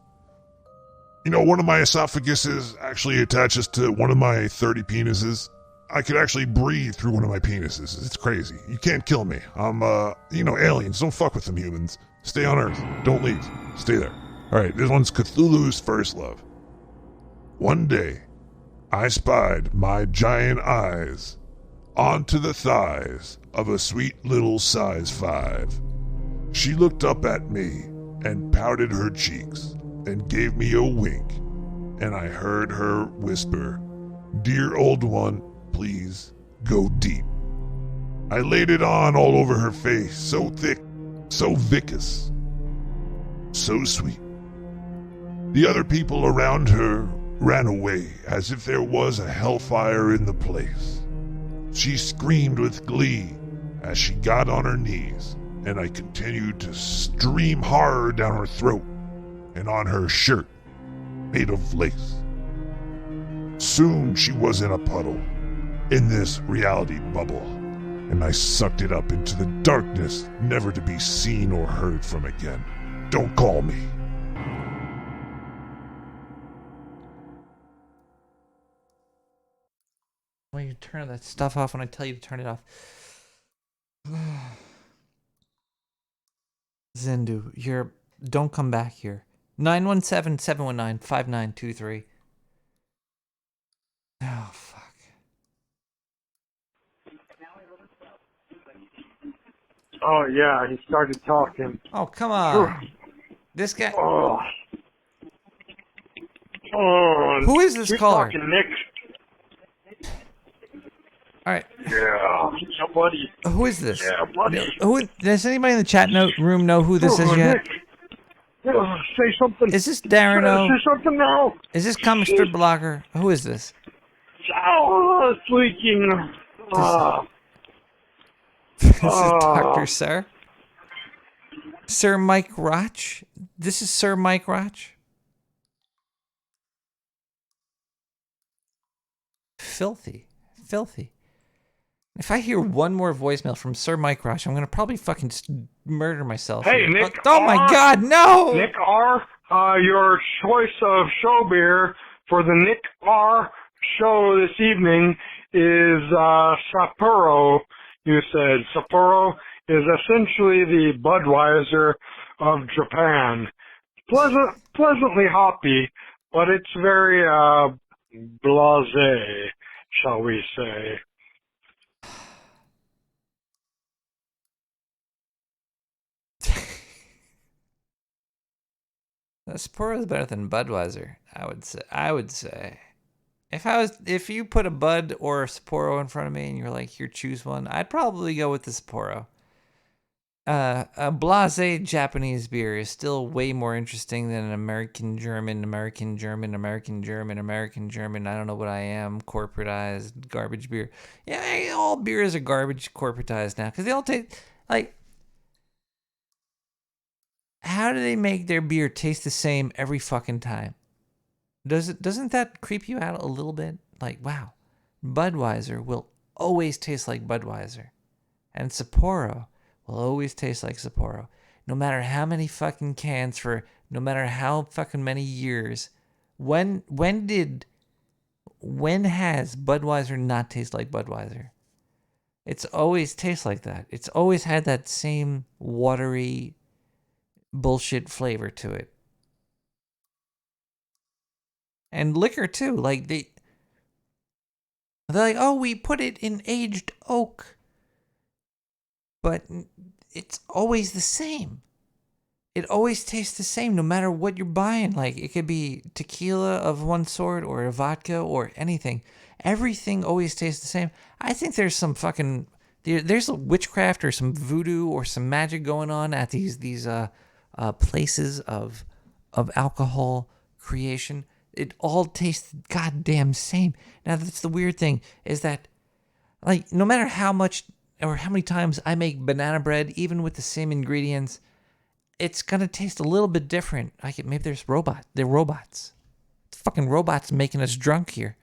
You know, one of my esophaguses actually attaches to one of my 30 penises. I could actually breathe through one of my penises. It's crazy. You can't kill me. I'm, aliens. Don't fuck with them humans. Stay on Earth. Don't leave. Stay there. Alright, this one's Cthulhu's First Love. One day, I spied my giant eyes onto the thighs of a sweet little size 5. She looked up at me and pouted her cheeks and gave me a wink, and I heard her whisper, "Dear old one, please go deep." I laid it on all over her face, so thick, so viscous, so sweet. The other people around her ran away as if there was a hellfire in the place. She screamed with glee as she got on her knees, and I continued to stream horror down her throat and on her shirt made of lace. Soon she was in a puddle, in this reality bubble, and I sucked it up into the darkness, never to be seen or heard from again. Don't call me. Why you turn that stuff off when I tell you to turn it off? Zendu, don't come back here. 917-719-5923. Oh, fuck. Oh, yeah, he started talking. Oh, come on. This guy... Oh. Who is this caller? Talking, Nick. All right. Yeah, buddy. Who is this? Yeah, buddy. Does anybody in the chat room know who this is yet? Nick. Say something. Is this Darren? Say something now. Is this comic strip blogger? Who is this? Oh, it's leaking. This is Dr. Sir. Sir Mike Roch? This is Sir Mike Roch? Filthy. If I hear one more voicemail from Sir Mike Roch, I'm going to probably fucking just murder myself. Hey, here. Nick. Oh my God, no! Nick R., your choice of show beer for the Nick R. show this evening is Sapporo. You said Sapporo is essentially the Budweiser of Japan. Pleasantly hoppy, but it's very blasé, shall we say. Sapporo is better than Budweiser, I would say. If you put a Bud or a Sapporo in front of me and you're like, here, choose one, I'd probably go with the Sapporo. A blasé Japanese beer is still way more interesting than an American German, I don't know what I am, corporatized garbage beer. Yeah, all beers are garbage corporatized now because they all taste like. How do they make their beer taste the same every fucking time? Doesn't that creep you out a little bit? Like, wow, Budweiser will always taste like Budweiser, and Sapporo will always taste like Sapporo. No matter how many fucking cans for no matter how fucking many years. When has Budweiser not taste like Budweiser? It's always tastes like that. It's always had that same watery bullshit flavor to it. And liquor too, like they're like, oh, we put it in aged oak, but it's always the same. It always tastes the same no matter what you're buying. Like it could be tequila of one sort or a vodka or anything. Everything always tastes the same. I think there's some fucking there's a witchcraft or some voodoo or some magic going on at these places of alcohol creation. It all tastes goddamn same. Now that's the weird thing is that, like, no matter how much or how many times I make banana bread, even with the same ingredients, it's gonna taste a little bit different. Maybe there's they're robots. It's fucking robots making us drunk here.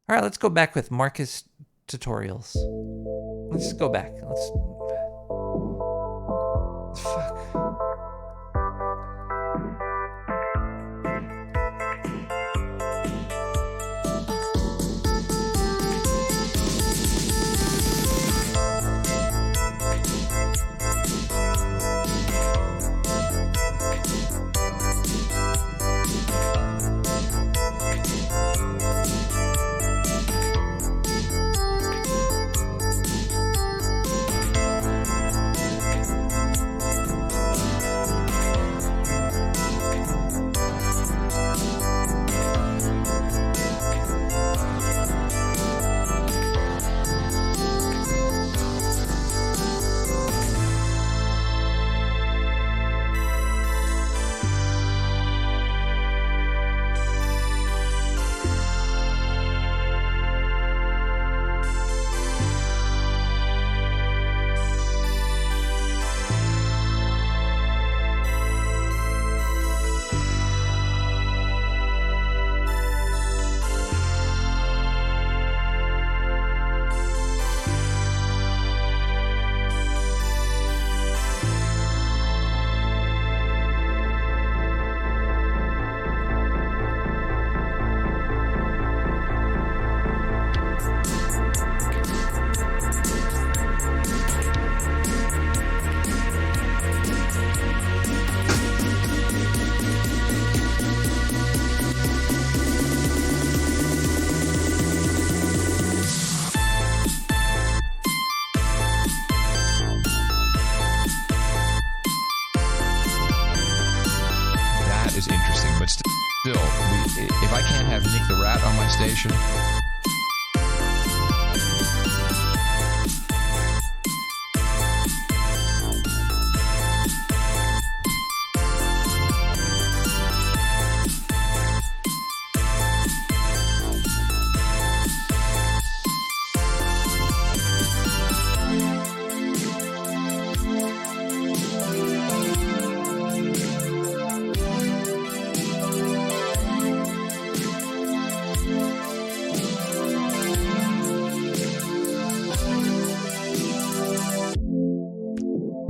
All right, let's go back with Marcus tutorials. Let's just go back. Fuck.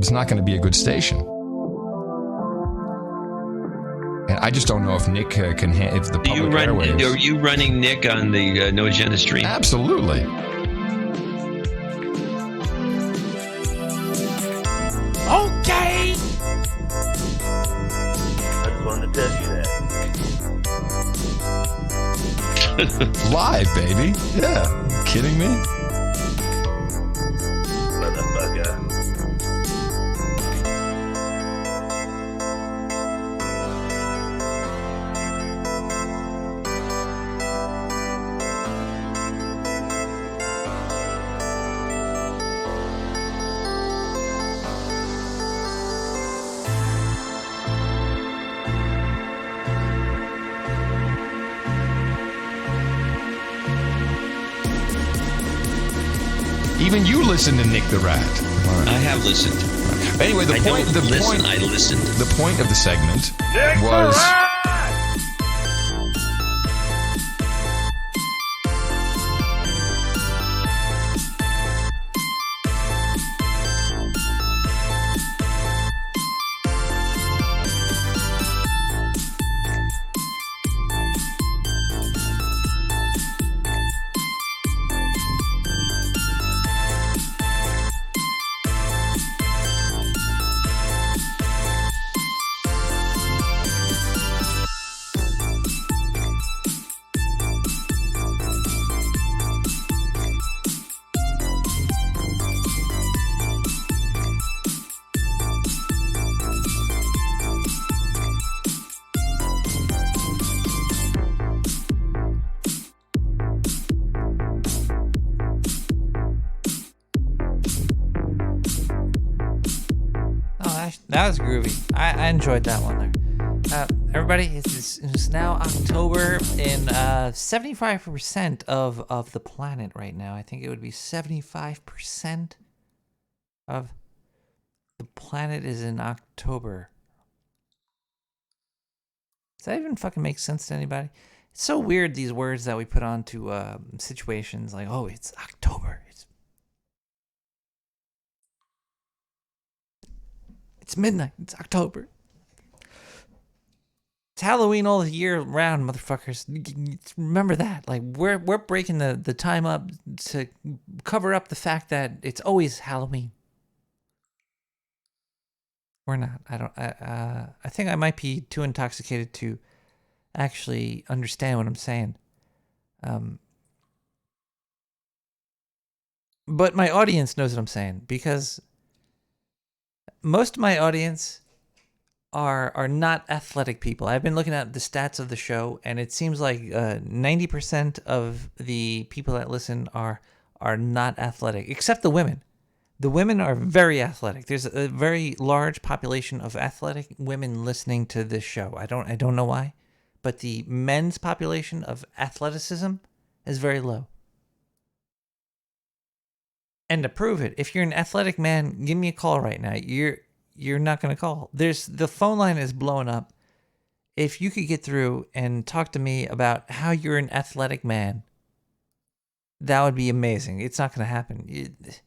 it's not going to be a good station. And I just don't know if Nick can if the public airwaves. Are you running Nick on the No Agenda stream? Absolutely. Okay. I just wanted to tell you that. Live, baby. Yeah. Kidding me? Motherfucker. Even you listen to Nick the Rat. I have listened. Anyway, I listened. The point of the segment Nick was. the Rat! That was groovy. I enjoyed that one there. Everybody, it's now October and 75% of the planet right now. I think it would be 75% of the planet is in October. Does that even fucking make sense to anybody? It's so weird, these words that we put onto situations like, oh, it's October. It's midnight. It's October. It's Halloween all year round, motherfuckers. Remember that. Like we're breaking the time up to cover up the fact that it's always Halloween. We're not. I think I might be too intoxicated to actually understand what I'm saying. But my audience knows what I'm saying because most of my audience are not athletic people. I've been looking at the stats of the show, and it seems like 90% of the people that listen are not athletic, except the women. The women are very athletic. There's a very large population of athletic women listening to this show. I don't know why, but the men's population of athleticism is very low. And to prove it, if you're an athletic man, give me a call right now. You're not going to call. The phone line is blowing up. If you could get through and talk to me about how you're an athletic man, that would be amazing. It's not going to happen. If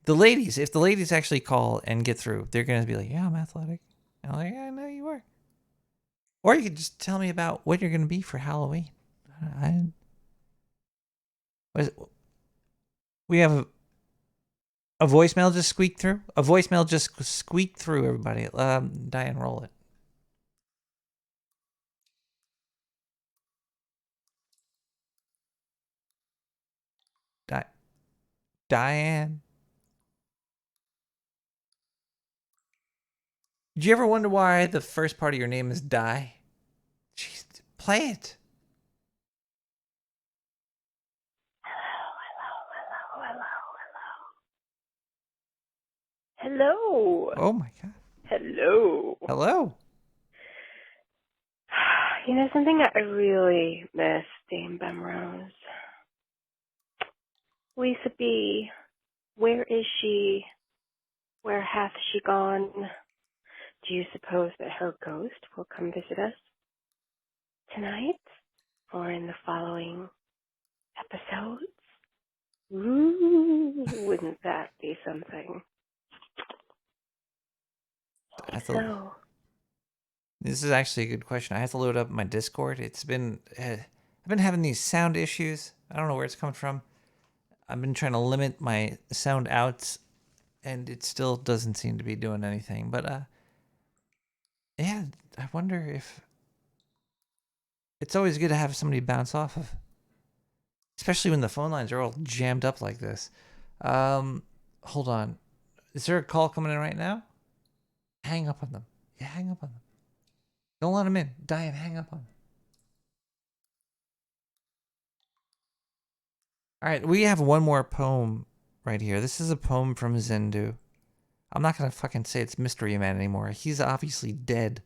the ladies actually call and get through, they're going to be like, yeah, I'm athletic. And I'm like, yeah, I know you are. Or you could just tell me about what you're going to be for Halloween. We have a voicemail just squeaked through? A voicemail just squeaked through, everybody. Diane, roll it. Diane? Did you ever wonder why the first part of your name is Di? Jeez, play it. Hello. Oh my God. Hello. Hello. You know something I really miss, Dame Bemrose? Lisa B. Where is she? Where hath she gone? Do you suppose that her ghost will come visit us tonight or in the following episodes? Ooh, wouldn't that be something? so? This is actually a good question. I have to load up my Discord. I've been having these sound issues. I don't know where it's coming from. I've been trying to limit my sound outs, and it still doesn't seem to be doing anything. But yeah, I wonder if it's always good to have somebody bounce off of, especially when the phone lines are all jammed up like this. Hold on. Is there a call coming in right now? Hang up on them. Yeah, hang up on them. Don't let them in. Diane, hang up on them. All right, we have one more poem right here. This is a poem from Zendu. I'm not going to fucking say it's Mystery Man anymore. He's obviously dead.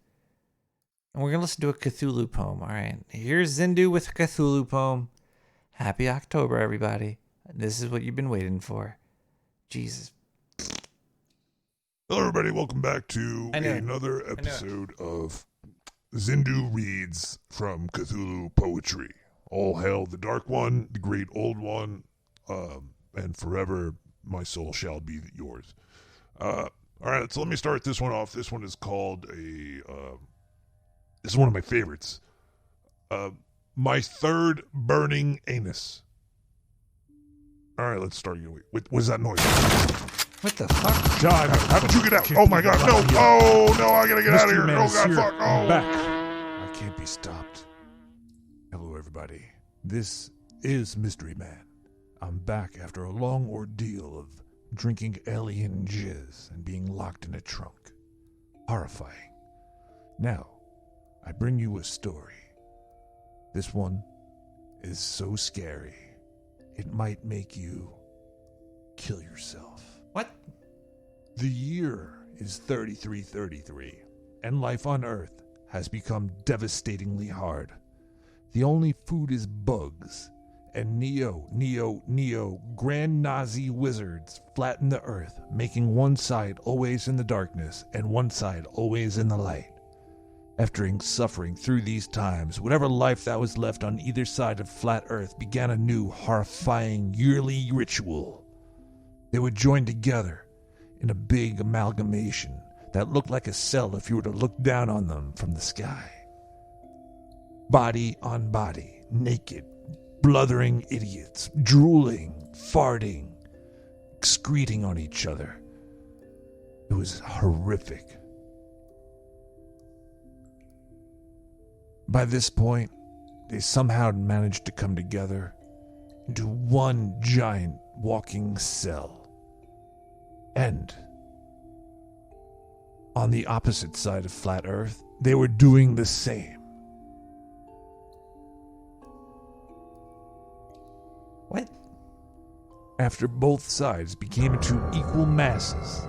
And we're going to listen to a Cthulhu poem. All right, here's Zendu with a Cthulhu poem. Happy October, everybody. This is what you've been waiting for. Jesus. Hello, everybody. Welcome back to another episode of Zendu Reads from Cthulhu Poetry. All hail the Dark One, the Great Old One, and forever my soul shall be yours. All right, so let me start this one off. This one is called this is one of my favorites. My Third Burning Anus. All right, let's start. What is that noise? What the fuck? John, how did you get out? Oh my God, no! Oh no, I gotta get out of here! Oh God, fuck! Oh. Back. I can't be stopped. Hello, everybody. This is Mystery Man. I'm back after a long ordeal of drinking alien jizz and being locked in a trunk. Horrifying. Now, I bring you a story. This one is so scary, it might make you kill yourself. What? The year is 3333, and life on Earth has become devastatingly hard. The only food is bugs, and Neo Grand Nazi wizards flatten the Earth, making one side always in the darkness and one side always in the light. After suffering through these times, whatever life that was left on either side of flat Earth began a new, horrifying yearly ritual. They would join together in a big amalgamation that looked like a cell if you were to look down on them from the sky. Body on body, naked, bluthering idiots, drooling, farting, excreting on each other. It was horrific. By this point, they somehow managed to come together into one giant walking cell. And on the opposite side of flat Earth, they were doing the same. What? After both sides became into equal masses,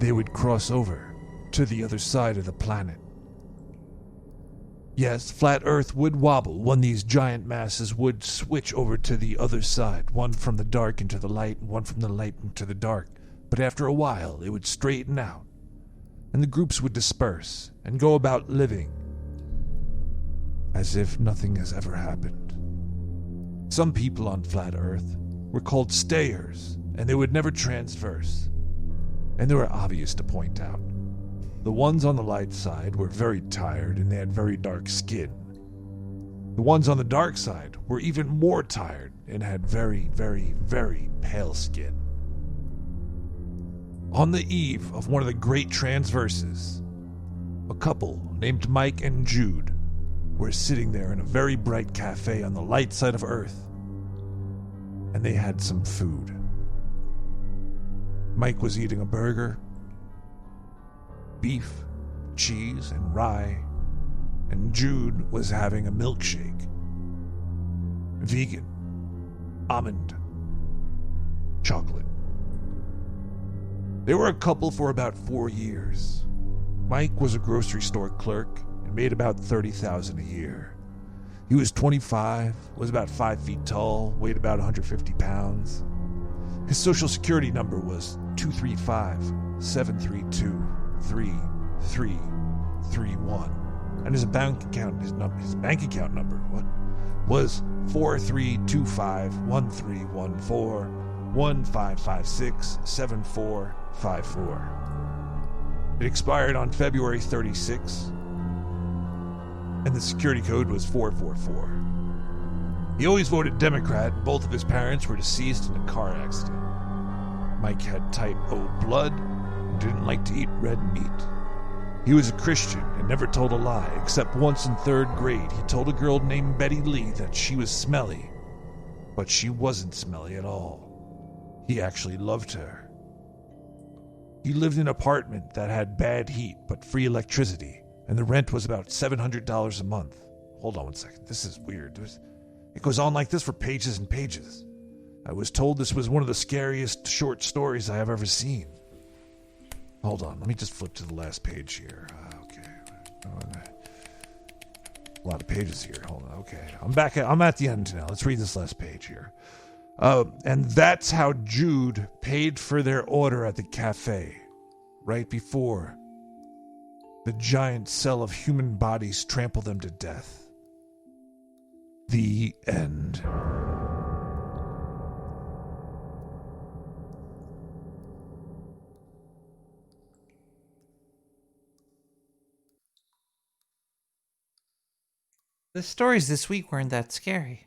they would cross over to the other side of the planet. Yes, flat Earth would wobble when these giant masses would switch over to the other side, one from the dark into the light and one from the light into the dark. But after a while, it would straighten out, and the groups would disperse and go about living as if nothing has ever happened. Some people on flat Earth were called stayers, and they would never transverse. And they were obvious to point out. The ones on the light side were very tired and they had very dark skin. The ones on the dark side were even more tired and had very, very, very pale skin. On the eve of one of the great transverses, a couple named Mike and Jude were sitting there in a very bright cafe on the light side of Earth, and they had some food. Mike was eating a burger, beef, cheese, and rye, and Jude was having a milkshake. Vegan, almond, chocolate. They were a couple for about 4 years. Mike was a grocery store clerk and made about $30,000 a year. He was 25, was about 5 feet tall, weighed about 150 pounds. His social security number was 235-732-3331, and his bank account number was 4325131415567454. It expired on February 36, and the security code was 444. He always voted Democrat. Both of his parents were deceased in a car accident. Mike had type O blood and didn't like to eat red meat. He was a Christian and never told a lie, except once in 3rd grade he told a girl named Betty Lee that she was smelly. But she wasn't smelly at all. He actually loved her. He lived in an apartment that had bad heat but free electricity, and the rent was about $700 a month. Hold on one second, this is weird. It goes on like this for pages and pages. I was told this was one of the scariest short stories I have ever seen. Hold on, let me just flip to the last page here. Okay. A lot of pages here. Hold on, okay. I'm at the end now. Let's read this last page here. And that's how Jude paid for their order at the cafe, right before the giant cell of human bodies trampled them to death. The end. The stories this week weren't that scary.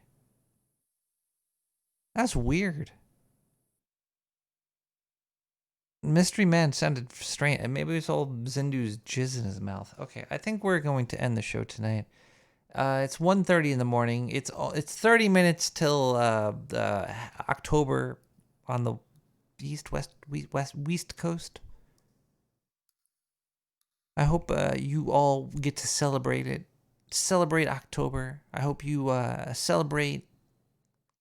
That's weird. Mystery Man sounded strange. Maybe it was old Zindu's jizz in his mouth. Okay, I think we're going to end the show tonight. It's 1:30 in the morning. It's 30 minutes till October on the west coast. I hope you all get to celebrate it. Celebrate October. I hope you celebrate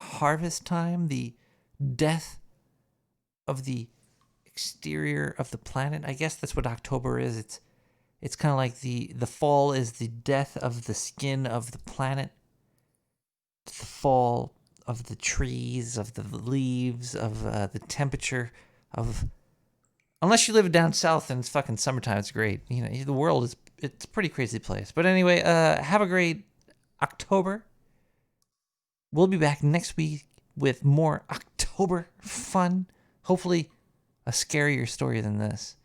harvest time, the death of the exterior of the planet. I guess that's what October is. It's kind of like the fall is the death of the skin of the planet. It's the fall of the trees, of the leaves, of the temperature of... Unless you live down south and it's fucking summertime, it's great. You know, the world is... It's a pretty crazy place. But anyway, have a great October. We'll be back next week with more October fun. Hopefully a scarier story than this.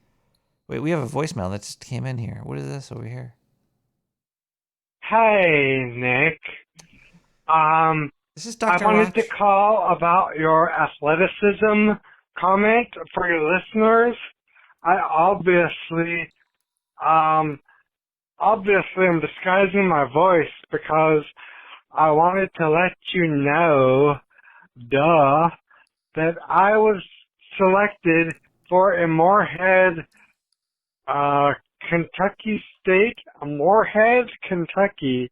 Wait, we have a voicemail that just came in here. What is this over here? Hey, Nick. This is Dr. I wanted Rock. to call about your athleticism comment for your listeners. I obviously I'm disguising my voice because I wanted to let you know, that I was selected for a Moorhead, Kentucky State, Moorhead, Kentucky,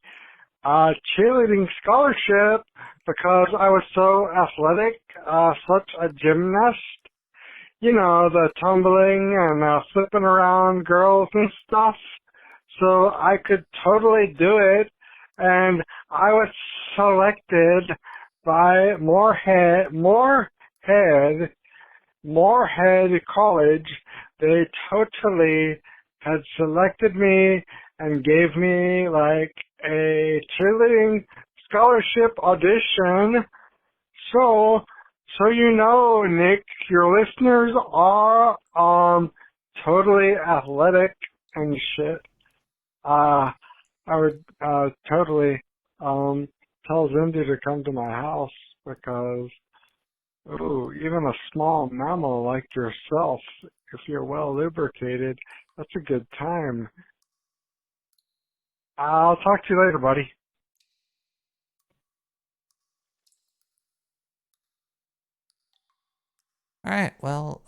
cheerleading scholarship because I was so athletic, such a gymnast. You know, the tumbling and flipping around girls and stuff. So I could totally do it. And I was selected by Moorhead College. They totally had selected me and gave me like a cheerleading scholarship audition. So you know, Nick, your listeners are totally athletic and shit. I would totally tell Zindy to come to my house because even a small mammal like yourself, if you're well lubricated, that's a good time. I'll talk to you later, buddy. All right, well,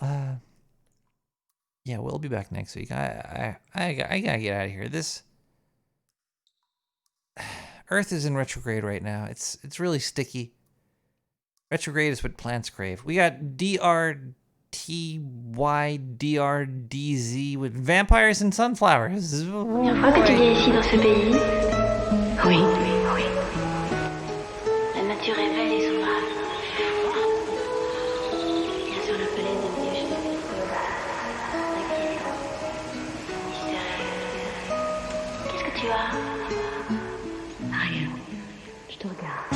yeah, we'll be back next week. I gotta get out of here. This Earth is in retrograde right now. It's really sticky. Retrograde is what plants crave. We got DRTYDRDZ with vampires and sunflowers. Première fois que tu viens ici dans ce pays? Oui. La nature est belle et sauvage. Bien sûr, le palais de Dieu, je suis inquiétant, mystérieux. Qu'est-ce que tu as? Rien. Je te regarde.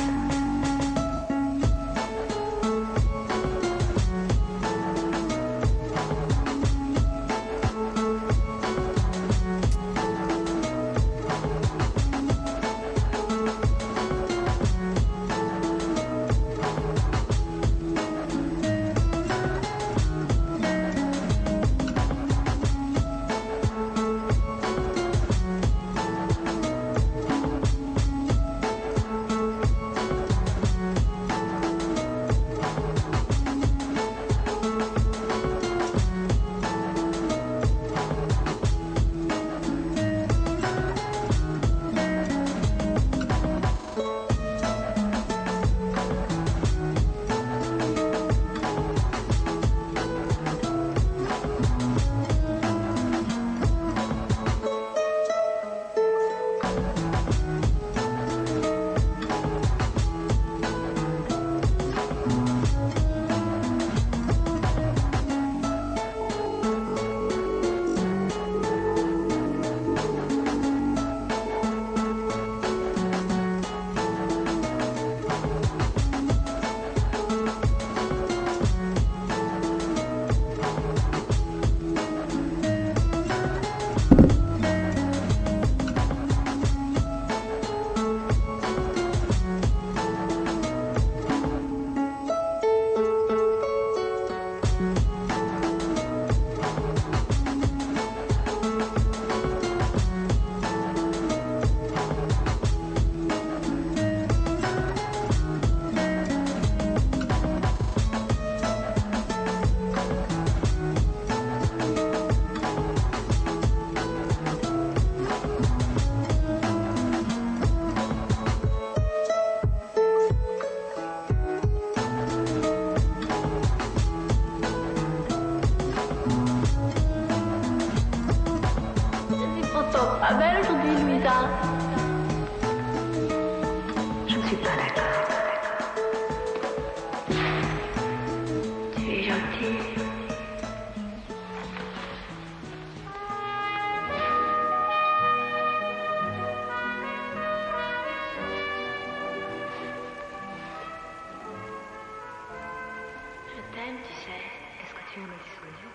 peine, tu sais. Qu'est-ce que tu en as dit soi-disant?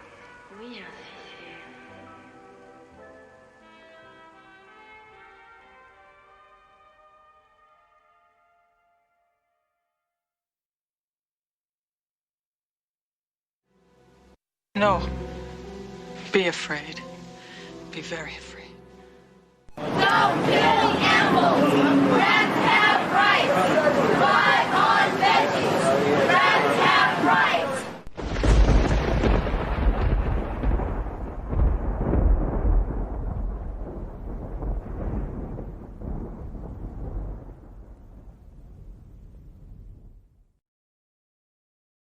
Oui, j'en suis sûre. No. Be afraid. Be very afraid. Stop killing animals!